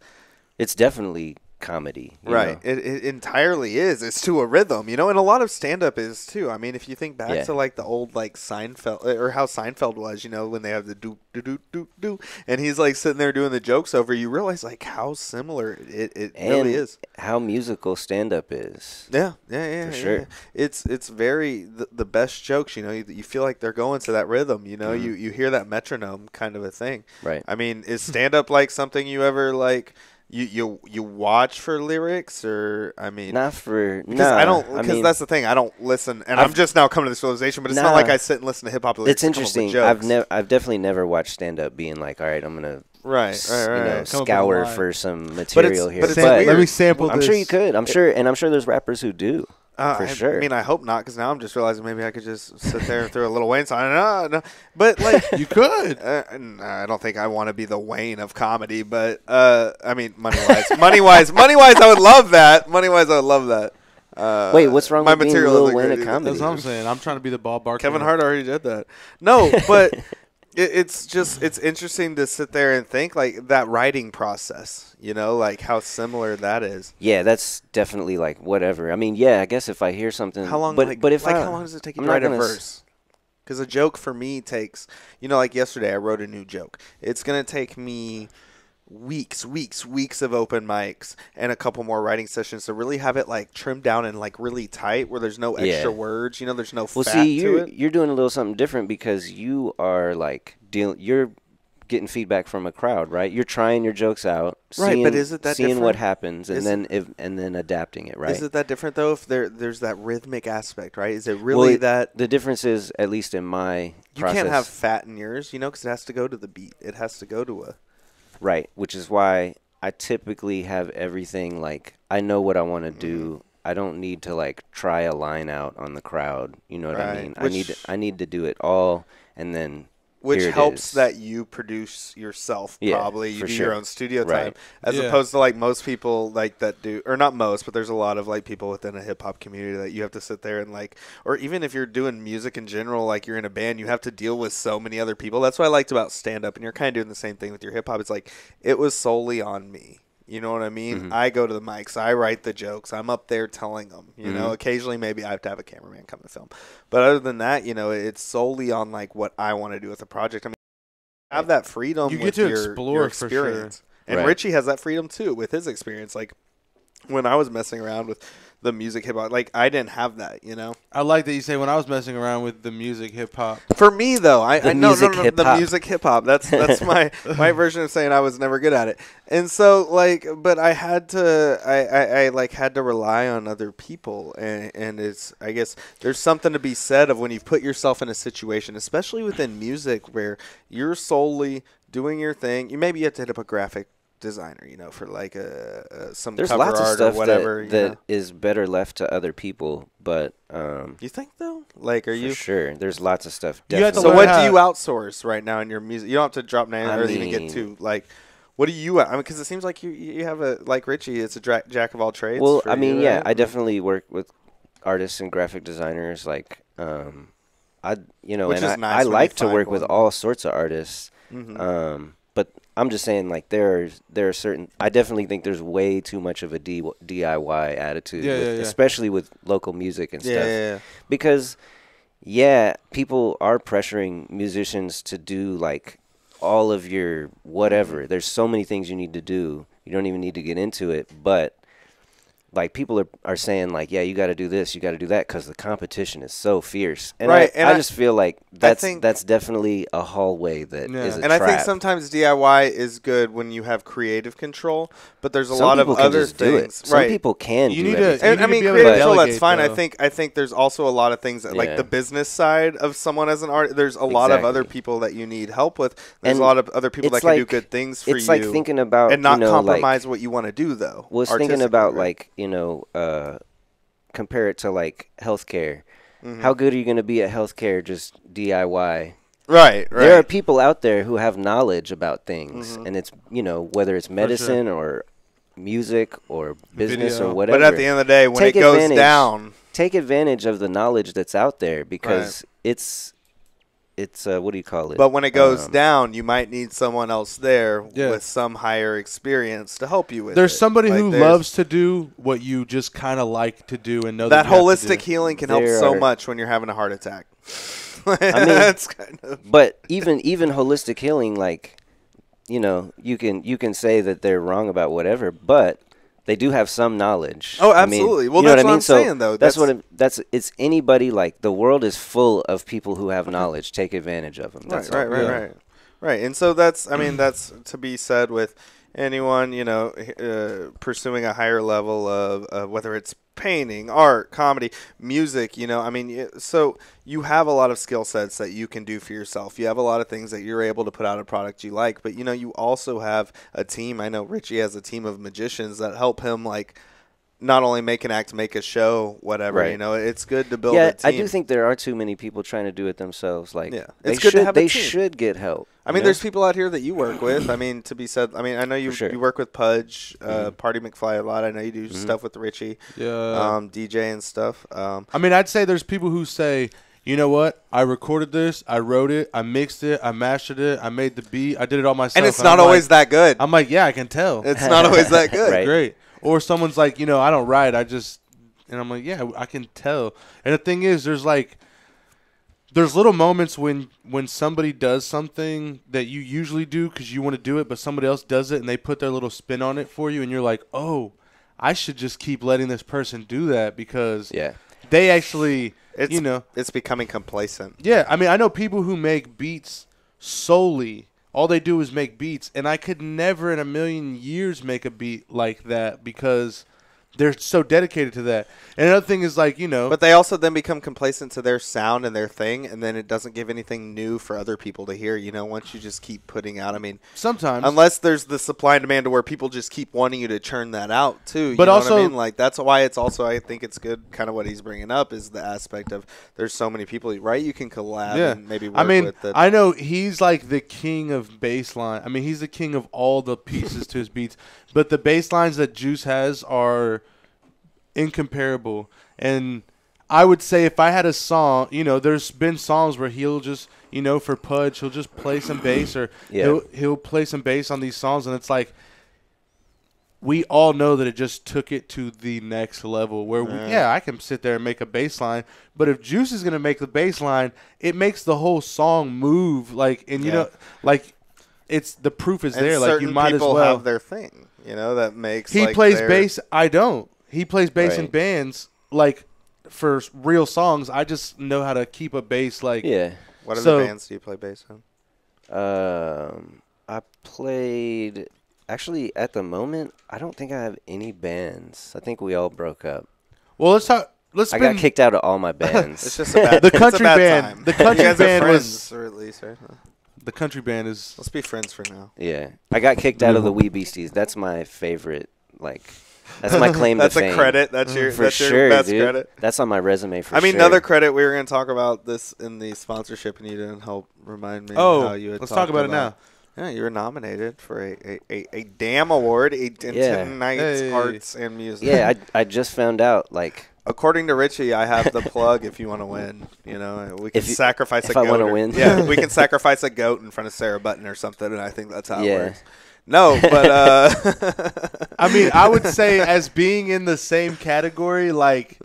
it's definitely comedy. you right. know? It entirely is. It's to a rhythm, and a lot of stand up is too. I mean, if you think back Yeah. to like the old like Seinfeld or how Seinfeld was, when they have the do do do do do, and he's like sitting there doing the jokes over, you realize like how similar it really And is. how musical stand up is. Yeah, For sure. yeah. It's very the best jokes. You feel like they're going to that rhythm. You hear that metronome kind of a thing. Right. I mean, is stand up like something you ever like? You watch for lyrics, or I mean, Not for because nah, I don't. I Because mean, that's the thing. I don't listen, and I'm just now coming to this realization. But it's not Nah. like I sit and listen to hip hop lyrics. it's to come up with interesting. jokes. I've definitely never watched stand up being like, all right, I'm gonna Right. Come up with a scour line. for some material here. but it's But weird. Let me sample I'm this. sure you could. I'm sure there's rappers who do. For sure. I mean, I hope not, because now I'm just realizing maybe I could just sit there and throw a little Wayne song. No. But like, You could. I don't think I want to be the Wayne of comedy. But I mean, money wise, I would love that. Money wise, I would love that. Wait, what's wrong my with being material Lil isn't Wayne great of either. comedy? That's what I'm saying. I'm trying to be the Bob Barker. Kevin Hart already did that. No, but it's interesting to sit there and think like that writing process. Like how similar that is. Yeah, that's definitely like whatever. I mean, yeah, I guess if I hear something, How long? But if how long does it take you I'm to not write a gonna verse? Because a joke for me takes, like yesterday I wrote a new joke. It's gonna take me weeks of open mics and a couple more writing sessions to really have it like trimmed down and like really tight, where there's no extra Yeah. words. There's no Well, fat see, to it. you're doing a little something different because you are like you're getting feedback from a crowd, right? You're trying your jokes out, Right, but is it that seeing what different? happens, and then adapting it, right? Is it that different though? If there's that rhythmic aspect, right? Is it really that the difference is, at least in my you process, can't have fat in yours, because it has to go to the beat. It has to go to a right, which is why I typically have everything like I know what I want to do. I don't need to like try a line out on the crowd. You know what I Right, mean? which- I need to do it all, and then which here it helps is. that you produce yourself. Yeah, Probably you for do sure. your own studio time, Right. as Yeah. opposed to like most people like that do, or not most, but there's a lot of like people within a hip hop community that you have to sit there and like, or even if you're doing music in general, like you're in a band, you have to deal with so many other people. That's what I liked about stand up, and you're kind of doing the same thing with your hip hop. It's like it was solely on me. You know what I mean? Mhm. I go to the mics. I write the jokes. I'm up there telling them. Mhm. Occasionally maybe I have to have a cameraman come and film. But other than that, it's solely on like what I want to do with the project. I mean, have that freedom. You get with to your explore for sure. experience. And Right. Richie has that freedom too with his experience. Like when I was messing around with the music hip hop. Like I didn't have that, you know. I like that you say when I was messing around with the music hip hop. For me though, I know the hip-hop. music hip hop. That's my version of saying I was never good at it. And so like, but I had to I like had to rely on other people, and it's, I guess there's something to be said of when you put yourself in a situation, especially within music, where you're solely doing your thing. You have to hit up a graphic designer, you know, for like some There's cover lots of art stuff or whatever. that is better left to other people, but You think though? Like, are you sure? There's lots of stuff. You have to So learn what how- do you outsource right now in your music? You don't have to drop names or even get mean- too like. What do you? I mean, because it seems like you have a, like Richie. It's a jack of all trades. Well, for I mean, you, yeah, right? I definitely work with artists and graphic designers. Like, I Which and is I, nice I when you like to find work with one. all sorts of artists. Mhm. But I'm just saying, like, there are certain. I definitely think there's way too much of a DIY attitude, Yeah, with, yeah, yeah. especially with local music and Yeah, stuff. yeah. Because, yeah, people are pressuring musicians to do like all of your whatever. There's so many things you need to do. You don't even need to get into it, but like people are saying like, yeah, you got to do this, you got to do that, because the competition is so fierce. And Right, I and I just feel like think- that's definitely a hallway that Yeah. is a And I trap. think sometimes DIY is good when you have creative control, but there's a Some lot of people can other just do it. things. Some Right. people can You do need to- everything. And I need to mean, be able creative to control, that's delegate, fine. though. I think there's also a lot of things that, like Yeah. the business side of someone as an artist. There's a lot of other Exactly. people that you need help with. There's And a lot of other people that it's can do like- good things for it's you. like thinking about, and not you know, compromise like, what you want to do though. was thinking artistically, about right? like, compare it to like healthcare. Mm-hmm. How good are you going to be at healthcare just DIY? Right. There are people out there who have knowledge about things, Mm-hmm. and it's, whether it's medicine or music or business Video. or whatever. But at the end of the day, when Take it goes advantage. down, Take advantage of the knowledge that's out there, because it's what do you call it? but when it goes down, you might need someone else there Yeah. with some higher experience to help you with There's it. somebody Like, who there's- loves to do what you just kind of like to do and know that you have to holistic do. healing can help There so are- much when you're having a heart attack. mean- That's kind of But even holistic healing, like, you can say that they're wrong about whatever, but they do have some knowledge. Oh, I mean, absolutely. Well, you know that's what I what mean? I'm So saying, though. it's anybody. Like, the world is full of people who have knowledge. Take advantage of them. That's all. Right. And so that's to be said with anyone, pursuing a higher level of whether it's painting, art, comedy, music, so you have a lot of skill sets that you can do for yourself. You have a lot of things that you're able to put out a product you like, but you also have a team. I know Richie has a team of magicians that help him, like, not only make an act, make a show, whatever. Right. It's good to build Yeah, a team. I do think there are too many people trying to do it themselves. Like, Yeah. they It's good to have a they team. should get help. I mean, you know? there's people out here that you work with. I mean, to be said. I mean, I know you For sure. you work with Pudge, Party McFly a lot. I know you do stuff with Richie, Yeah. DJ and stuff. I mean, I'd say there's people who say, you know what? I recorded this, I wrote it, I mixed it, I mastered it, I made the beat, I did it all myself. and it's I'm not always like, that good. I'm like, yeah, I can tell. It's not always that good. Right. Great. Or someone's like, I don't write, and I'm like, yeah, I can tell. And the thing is, there's little moments when somebody does something that you usually do because you want to do it, but somebody else does it and they put their little spin on it for you, and you're like, oh, I should just keep letting this person do that because Yeah. they actually, It's becoming complacent. yeah. I mean, I know people who make beats solely. All they do is make beats, and I could never in a million years make a beat like that because they're so dedicated to that. And another thing is But they also then become complacent to their sound and their thing, and then it doesn't give anything new for other people to hear. Once you just keep putting out. I mean, sometimes unless there's the supply and demand to where people just keep wanting you to churn that out too. But know also- what I mean? Like, that's why it's also, I think it's good, kind of what he's bringing up is the aspect of there's so many people, right? You can collab and maybe work with it. I know he's like the king of bass line. I mean, he's the king of all the pieces to his beats. But the bass lines that Juice has are incomparable. And I would say if I had a song, there's been songs where he'll just, for Pudge, he'll just play some bass or he'll play some bass on these songs, and it's like we all know that it just took it to the next level where I can sit there and make a bass line, but if Juice is going to make the bass line, it makes the whole song move it's the proof is and there, like you certain might as people well have their thing, that makes he like plays their- bass, I don't. he plays bass in Right. bands like for real songs. I just know how to keep a bass like. Yeah. What other So- bands do you play bass in? I played. Actually, at the moment, I don't think I have any bands. I think we all broke up. Well, let's talk. Let's I spin. got kicked out of all my bands. It's just a bad, The it's a country bad band- time. the country you guys band are friends, was- or at least, right? The country band is. Let's be friends for now. Yeah, I got kicked out of the Wee Beasties. That's my favorite. Like, that's my claim That's to a fame. credit. That's your For that's sure, your best dude. credit. That's on my resume for I mean, sure. another credit. We were going to talk about this in the sponsorship, and you didn't help remind me. Oh, how you had let's talked talk about it now. Yeah, you were nominated for a damn award, a Yeah. tonight's Hey. arts and music. Yeah, I just found out. Like, According to Richie, I have the plug if you want to win. You know, we can If you- sacrifice if a I goat. wanna or- win. Yeah, we can sacrifice a goat in front of Sarah Button or something, and I think that's how it Yeah. works. No, but I mean, I would say as being in the same category, like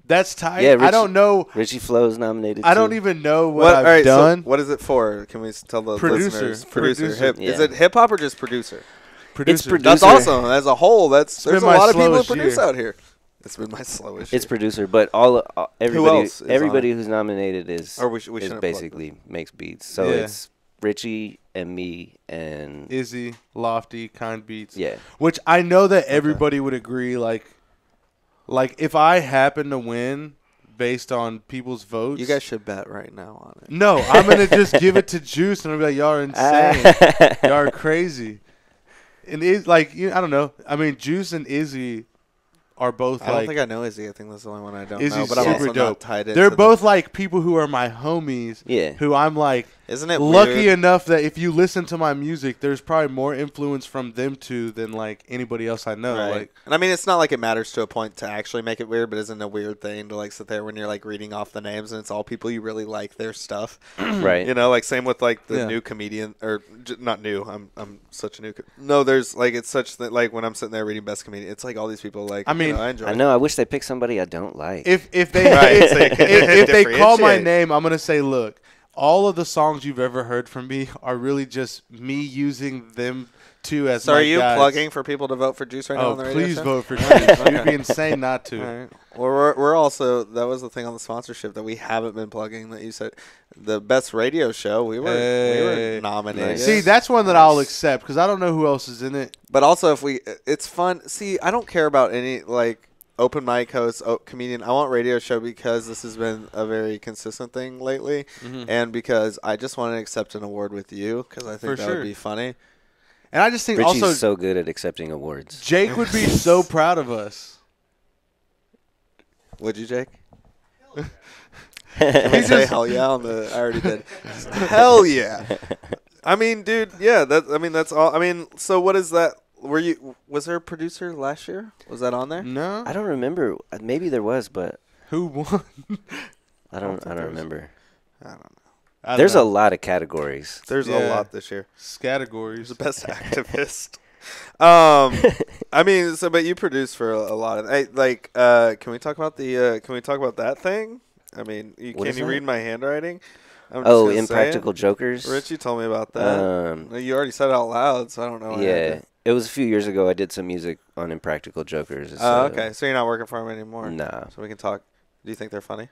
that's tight. Yeah, I don't know. Richie Flo's nominated. I don't too. even know what what? I've All right, done. so what is it for? Can we tell the Producer. listeners? Producer. Hip. Yeah. Is it hip hop or just producer? Producer. producer. That's awesome. As a whole, there's been a my lot of people who slowest produce year. out here. It's been my slowest. It's year. producer, but everybody else is on everybody it? who's nominated is Or we shouldn't is plug basically makes beats. So Yeah. it's Richie and me and Izzy, Lofty, Kind Beats. yeah. Which I know that everybody would agree. Like if I happen to win based on people's votes, You guys should bet right now on it. No, I'm gonna just give it to Juice and I'll be like, y'all are insane. Y'all are crazy. And it's like I don't know. I mean, Juice and Izzy are both I don't like think I know Izzy. I think that's the only one I don't know. Izzy's But I'm super also dope. not tied into They're them. both like people who are my homies. Yeah. Who I'm like Isn't it lucky weird? enough that if you listen to my music, there's probably more influence from them two than like anybody else I know. Right. Like And I mean, it's not like it matters to a point to actually make it weird, but isn't it a weird thing to like sit there when you're like reading off the names and it's all people you really like their stuff. Right. You know, like same with like the Yeah. new comedian or not new. I'm such a new. No, there's like it's such that like when I'm sitting there reading best comedian, it's like all these people like. I mean, I enjoy. I know. I wish they picked somebody I don't like. if they Right, so you can if they call my differentiate. name, I'm gonna say, look, all of the songs you've ever heard from me are really just me using them two as So my are you guides. plugging for people to vote for Juice right now Oh, on the radio please show? vote for Juice. You'd be insane not to. All right. Well, we're also that was the thing on the sponsorship that we haven't been plugging that you said the best radio show we were Hey. nominated. Nice. See, that's one that I'll accept because I don't know who else is in it. But also if it's fun. See, I don't care about any like open mic host, comedian. I want radio show because this has been a very consistent thing lately, and because I just want to accept an award with you because I think For that sure. would be funny. And I just think Richie's also so good at accepting awards. Jake would be so proud of us. Would you, Jake? Can we say hell yeah on the? I already did. Hell yeah. I mean, dude, yeah. That's all. I mean, so what is that? Was there a producer last year? Was that on there? No, I don't remember. Maybe there was, but who won? I don't remember. I don't know. I don't There's a know. lot of categories. There's a Yeah. lot this year. categories. The best activist. I mean, but you produce for a lot of. Hey, like, can we talk about the? Can we talk about that thing? I mean, What can is you that? read my handwriting? I'm just Oh, gonna say Impractical it. Jokers. Richie told me about that. You already said it out loud, so I don't know. Yeah, it was a few years ago. I did some music on Impractical Jokers. It's, Oh, okay. So you're not working for them anymore. Nah. So we can talk. Do you think they're funny?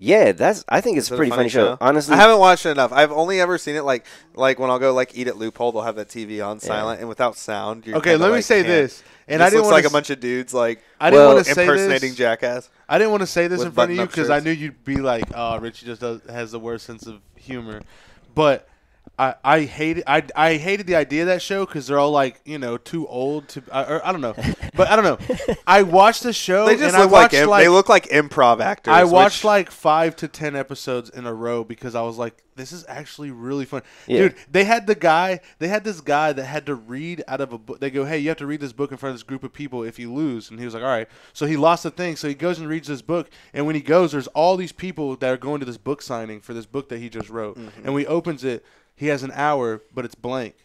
Yeah, I think it's Is a it pretty funny show. Honestly, I haven't watched it enough. I've only ever seen it like when I'll go like eat at Loophole, they'll have that TV on silent and without sound. You're Okay, kinda, let me like, say can't- this. And it I just didn't looks want like a bunch of dudes like I didn't Well, want to say impersonating this. Jackass. I didn't want to say this with in front of you button-up because I shirts. knew you'd be like, "Oh, Richie just has the worst sense of humor." But I hated the idea of that show because they're all like too old to or I don't know, but I don't know. I watched the show They just and look I watched they look like improv actors. I watched which- like 5 to 10 episodes in a row because I was like, this is actually really fun. Yeah. Dude, they had this guy that had to read out of a book. They go, hey, you have to read this book in front of this group of people if you lose. And he was like, all right. So he lost the thing. So he goes and reads this book. And when he goes, there's all these people that are going to this book signing for this book that he just wrote. Mm-hmm. And when he opens it, he has an hour, but it's blank.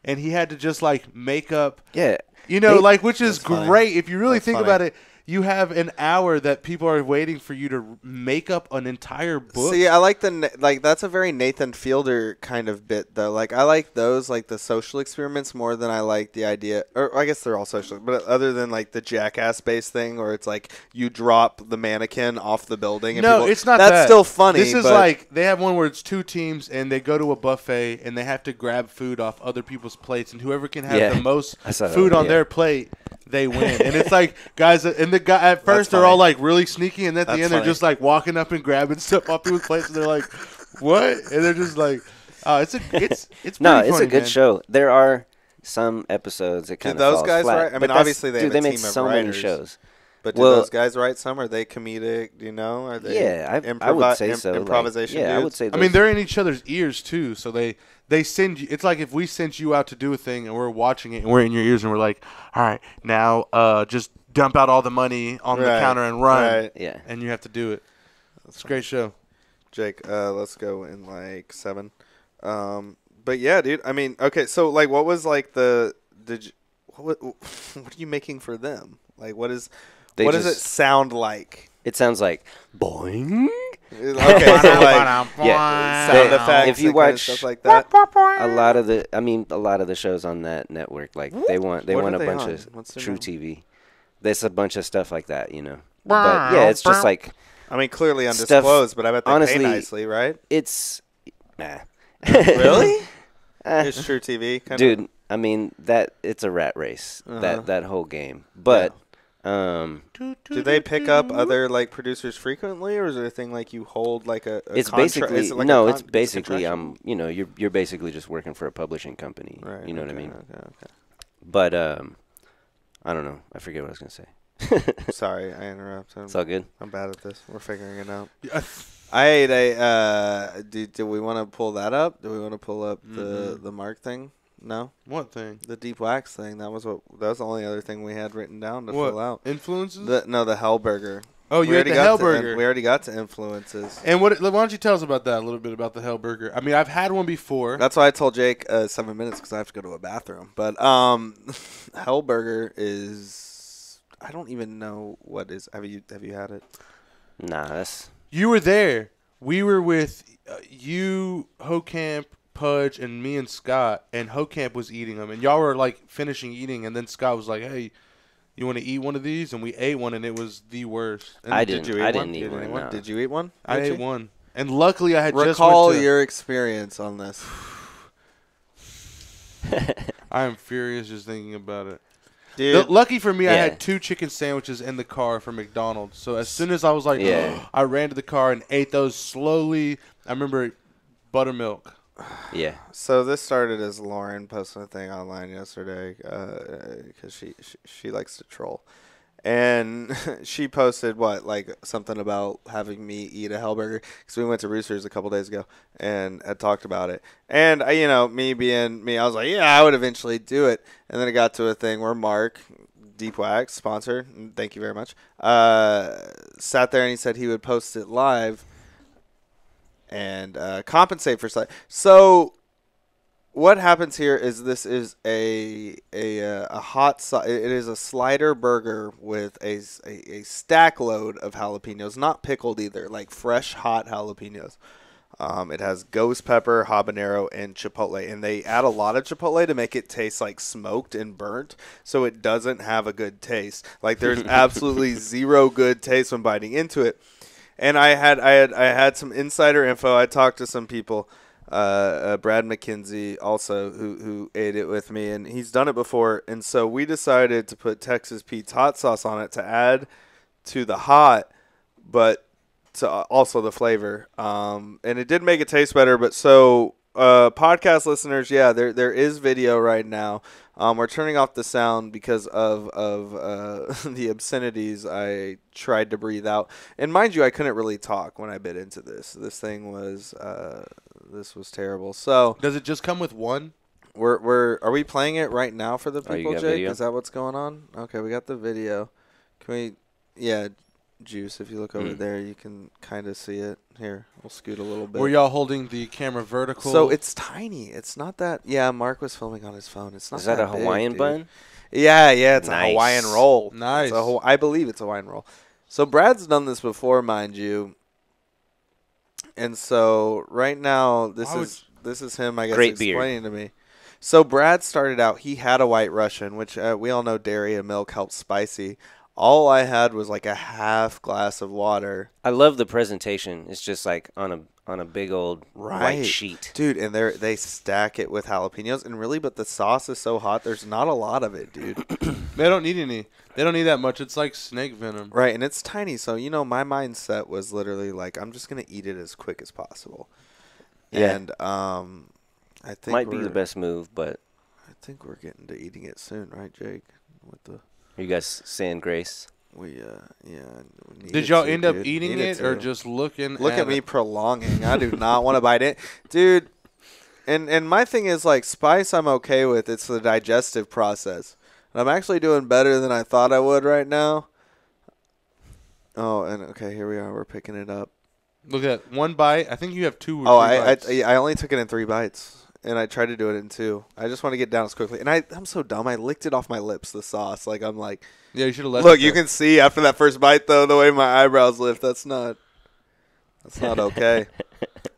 And he had to just like make up yeah, which is That's funny. great if you really That's think funny. about it. you have an hour that people are waiting for you to make up an entire book. See, I like that's a very Nathan Fielder kind of bit though. Like I like those, like the social experiments more than I like the idea, or I guess they're all social, but other than like the Jackass based thing where it's like you drop the mannequin off the building. And No, people, it's not that's that. still funny. This is but like they have one where it's 2 teams and they go to a buffet and they have to grab food off other people's plates, and whoever can have the most food on their plate, they win. And it's like guys, and the guy at first they're all like really sneaky, and at the end they're just like walking up and grabbing stuff off people's plates, and they're like, "What?" And they're just like, "Oh, it's no, pretty it's funny, a good man. show." There are some episodes that kind of those falls guys flat. write? I mean, but that's- obviously they have a they team made of so many writers. shows. But do those guys write some? Are they comedic? Do you know? Are they I would say so. Improvisation. I dudes? would say. I mean, they're in each other's ears too, so they send you. It's like if we sent you out to do a thing and we're watching it and we're in your ears and we're like, all right, now just dump out all the money on the counter and run. Right. Yeah. And you have to do it. It's a great show. Jake, let's go in like 7. But yeah, dude. I mean, okay. So like, what was like what are you making for them? Like, what does it sound like? It sounds like boing. Okay, so like sound effects, if you and watch stuff like that. a lot of the shows on that network, like they want What are a they bunch on? of What's their True name? TV. There's a bunch of stuff like that, you know. But yeah, it's just like I mean, clearly undisclosed, but I bet they honestly, pay nicely, right? it's nah. Really? Eh, It's True TV, kind dude. of. I mean it's a rat race Uh-huh. that whole game. But Do they pick up other like producers frequently, or is it a thing like you hold like a it's contract? basically Is it like no. a It's basically contractual? you know you're basically just working for a publishing company. Right. You know what I okay, mean? Okay. But I don't know. I forget what I was gonna say. Sorry, I interrupted. It's all good. I'm bad at this. We're figuring it out. Yeah. I ate a. Do we want to pull that up? Do we want to pull up the Mark thing? No, What thing? the deep wax thing. That was the only other thing we had written down to What? fill out. Influences? The Hellburger. Oh, you We ate the already got to Hellburger. we already got to influences. And why don't you tell us about that a little bit about the Hellburger? I mean, I've had one before. That's why I told Jake 7 minutes because I have to go to a bathroom. But Hellburger is I don't even know what is. Have you had it? Nah, that's You were there. We were with you, Hocamp, Pudge, and me and Scott, and Hocamp was eating them, and y'all were like finishing eating, and then Scott was like, "Hey, you want to eat one of these?" And we ate one, and it was the worst. And I Did didn't. you eat I one? didn't eat one. No. Did you eat one? I Richie? ate one, and luckily I had just Recall went to, your experience on this. I am furious just thinking about it. Dude, Lucky for me, I Yeah. had 2 chicken sandwiches in the car from McDonald's. So as soon as I was like, Yeah. I ran to the car and ate those slowly. I remember buttermilk. Yeah. so this started as Lauren posted a thing online yesterday because she likes to troll. And she posted something about having me eat a Hellburger because we went to Roosters a couple days ago and had talked about it. And me being me, I was like, yeah, I would eventually do it. And then it got to a thing where Mark, Deep Wax sponsor, thank you very much, sat there and he said he would post it live and compensate for slight. So what happens here is this is a hot it is a slider burger with a stack load of jalapenos, not pickled either, like fresh hot jalapenos. It has ghost pepper, habanero, and chipotle, and they add a lot of chipotle to make it taste like smoked and burnt, so it doesn't have a good taste. Like there's absolutely zero good taste when biting into it. And I had some insider info. I talked to some people. Brad McKenzie also who ate it with me, and he's done it before. And so we decided to put Texas Pete's hot sauce on it to add to the hot, but to also the flavor. And it did make it taste better. But so podcast listeners, yeah, there is video right now. We're turning off the sound because of the obscenities I tried to breathe out. And mind you, I couldn't really talk when I bit into this. This thing was this was terrible. So Does it just come with one? are we playing it right now for the Oh, you people, got Jake? video? Is that what's going on? Okay, we got the video. Can we? Yeah, Juice. If you look over there, you can kind of see it. Here, we'll scoot a little bit. Were y'all holding the camera vertical? So it's tiny. It's not that. Yeah, Mark was filming on his phone. It's not. Is that a big, Hawaiian dude. bun? Yeah, it's Nice. a Hawaiian roll. Nice. I believe it's a Hawaiian roll. So Brad's done this before, mind you. And so right now, this is him, I guess, Great beer. explaining to me. So Brad started out, he had a White Russian, which we all know dairy and milk helps spicy. All I had was like a half glass of water. I love the presentation. It's just like on a big old white sheet. Dude, and they stack it with jalapenos. And really, but the sauce is so hot, there's not a lot of it, dude. They don't need any. They don't need that much. It's like snake venom. Right, and it's tiny. So, my mindset was literally like, I'm just going to eat it as quick as possible. Yeah. And I think Might be the best move, but I think we're getting to eating it soon, right, Jake? With the are you guys saying grace? we Did y'all end up eating it or just looking? Look at me prolonging? I do not want to bite it, dude. And my thing is like spice. I'm okay with. It's the digestive process. And I'm actually doing better than I thought I would right now. Oh, and okay, here we are. We're picking it up. Look at one bite. I think you have 2 or 3 bites. I only took it in 3 bites, and I tried to do it in 2. I just want to get down as quickly. And I'm so dumb. I licked it off my lips, the sauce. Like, I'm like, Yeah, you should have let look, it you there. can see after that first bite, though, the way my eyebrows lift. That's not okay.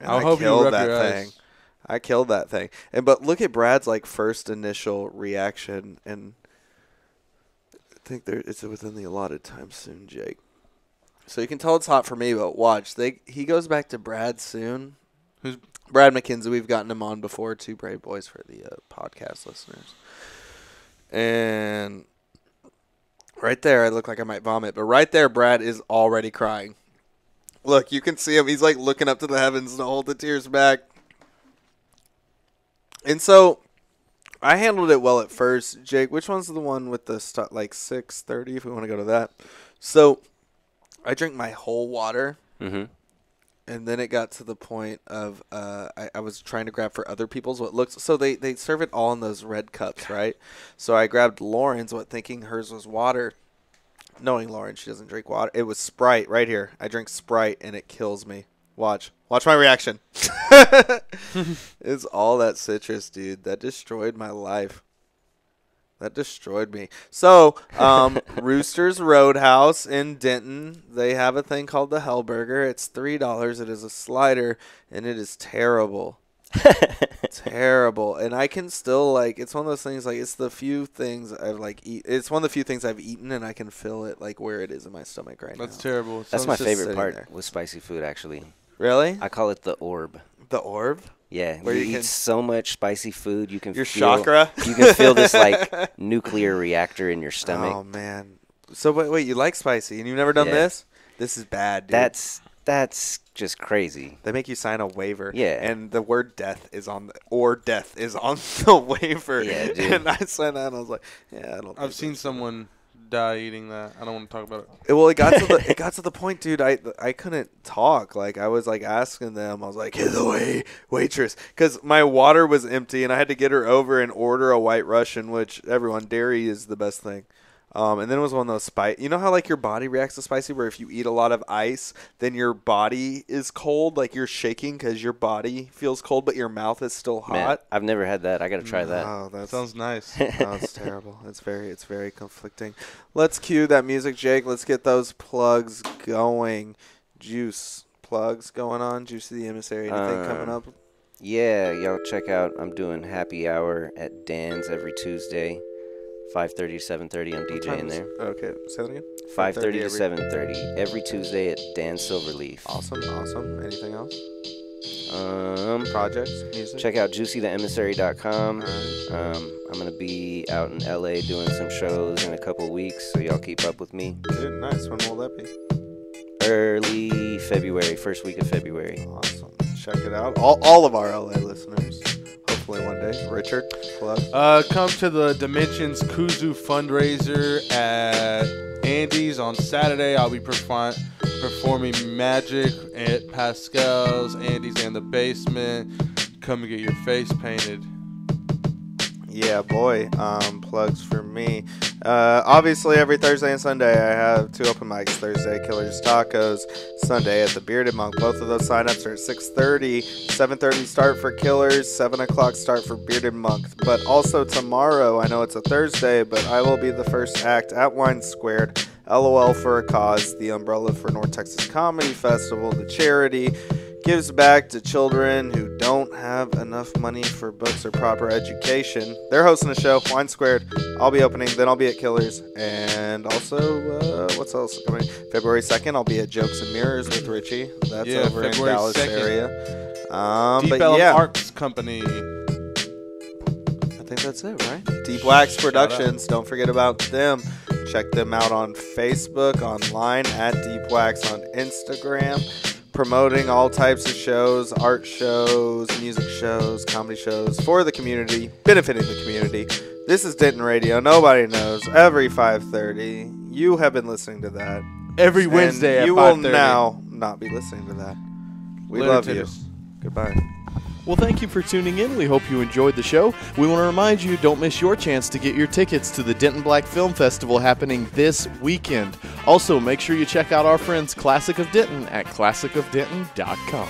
And I hope you killed rub that your thing. eyes. I killed that thing. But look at Brad's, like, first initial reaction, and I think it's within the allotted time soon, Jake. So you can tell it's hot for me, but watch. He goes back to Brad soon. Who's Brad McKenzie? We've gotten him on before, 2 brave boys for the podcast listeners. And right there, I look like I might vomit. But right there, Brad is already crying. Look, you can see him. He's like looking up to the heavens to hold the tears back. And so I handled it well at first. Jake, which one's the one with the like 6:30 if we want to go to that? So I drank my whole water, Mm-hmm. and then it got to the point of I was trying to grab for other people's what looks. So they serve it all in those red cups, right? So I grabbed Lauren's, thinking hers was water, knowing Lauren, she doesn't drink water. It was Sprite right here. I drink Sprite, and it kills me. Watch my reaction. It's all that citrus, dude. That destroyed my life. That destroyed me. So, Rooster's Roadhouse in Denton, they have a thing called the Hellburger. It's $3. It is a slider, and it is terrible. Terrible. And I can still, like, it's one of those things, like, it's the few things I've, like, it's one of the few things I've eaten, and I can feel it, like, where it is in my stomach right now. That's terrible. That's my just favorite sitting part there. with spicy food, actually. Really? I call it the orb. The orb? Yeah, Where you you eat can- so much spicy food, you can Your feel, chakra? You can feel this like nuclear reactor in your stomach. Oh, man. So, wait, you like spicy, and you've never done Yeah. this? This is bad, dude. That's just crazy. They make you sign a waiver. Yeah. And the word death is on the waiver. Yeah, dude. And I signed that and I was like, yeah, I don't I've seen someone die eating that. I don't want to talk about it. Well, it got to the point, dude. I couldn't talk. Like I was like asking them. I was like, "Get away, waitress," because my water was empty, and I had to get her over and order a White Russian, which dairy is the best thing. And then it was one of those spice. You know how like your body reacts to spicy, where if you eat a lot of ice, then your body is cold, like you're shaking because your body feels cold, but your mouth is still hot. Man, I've never had that. I got to try that. Oh, that Sounds nice. No, it's terrible. It's very conflicting. Let's cue that music, Jake. Let's get those plugs going. Juice plugs going on. Juice of the Emissary. Anything coming up? Yeah, y'all check out. I'm doing happy hour at Dan's every Tuesday, 5:30 to 7:30. I'm DJing there. Okay, say that again. 5:30 to every- 7:30 every Tuesday at Dan's Silverleaf. Awesome. Anything else? Projects. Projects, music. Check out juicytheemissary.com. All right. I'm gonna be out in LA doing some shows in a couple weeks, so y'all keep up with me. Dude, nice. When will that be? Early February, first week of February. Awesome. Check it out. All of our LA listeners. Hopefully one day. Richard, plug. Come to the Dimensions Kuzu fundraiser at Andy's on Saturday. I'll be performing magic at Pascal's, Andy's, and the Basement. Come and get your face painted. Yeah, boy. Plugs for me. Obviously, every Thursday and Sunday, I have 2 open mics. Thursday, Killers Tacos. Sunday at the Bearded Monk. Both of those sign-ups are at 6:30. 7:30 start for Killers. 7 o'clock start for Bearded Monk. But also tomorrow, I know it's a Thursday, but I will be the first act at Wine Squared. LOL for a Cause, the umbrella for North Texas Comedy Festival, the charity. Gives back to children who don't have enough money for books or proper education. They're hosting a show, Wine Squared. I'll be opening, then I'll be at Killers. And also, what's else coming? February 2nd, I'll be at Jokes and Mirrors with Richie. That's over in Dallas 2nd. area. Deep But Elm yeah, Arts Company. I think that's it, right? Deep Wax Productions. Don't forget about them. Check them out on Facebook, online, at Deep Wax on Instagram. Promoting all types of shows, art shows, music shows, comedy shows for the community, benefiting the community. This is Denton Radio. Nobody knows. Every 5:30. You have been listening to that. Every Wednesday at 5:30. You will now not be listening to that. We Later, love you. Titters. Goodbye. Well, thank you for tuning in. We hope you enjoyed the show. We want to remind you, don't miss your chance to get your tickets to the Denton Black Film Festival happening this weekend. Also, make sure you check out our friends Classic of Denton at classicofdenton.com.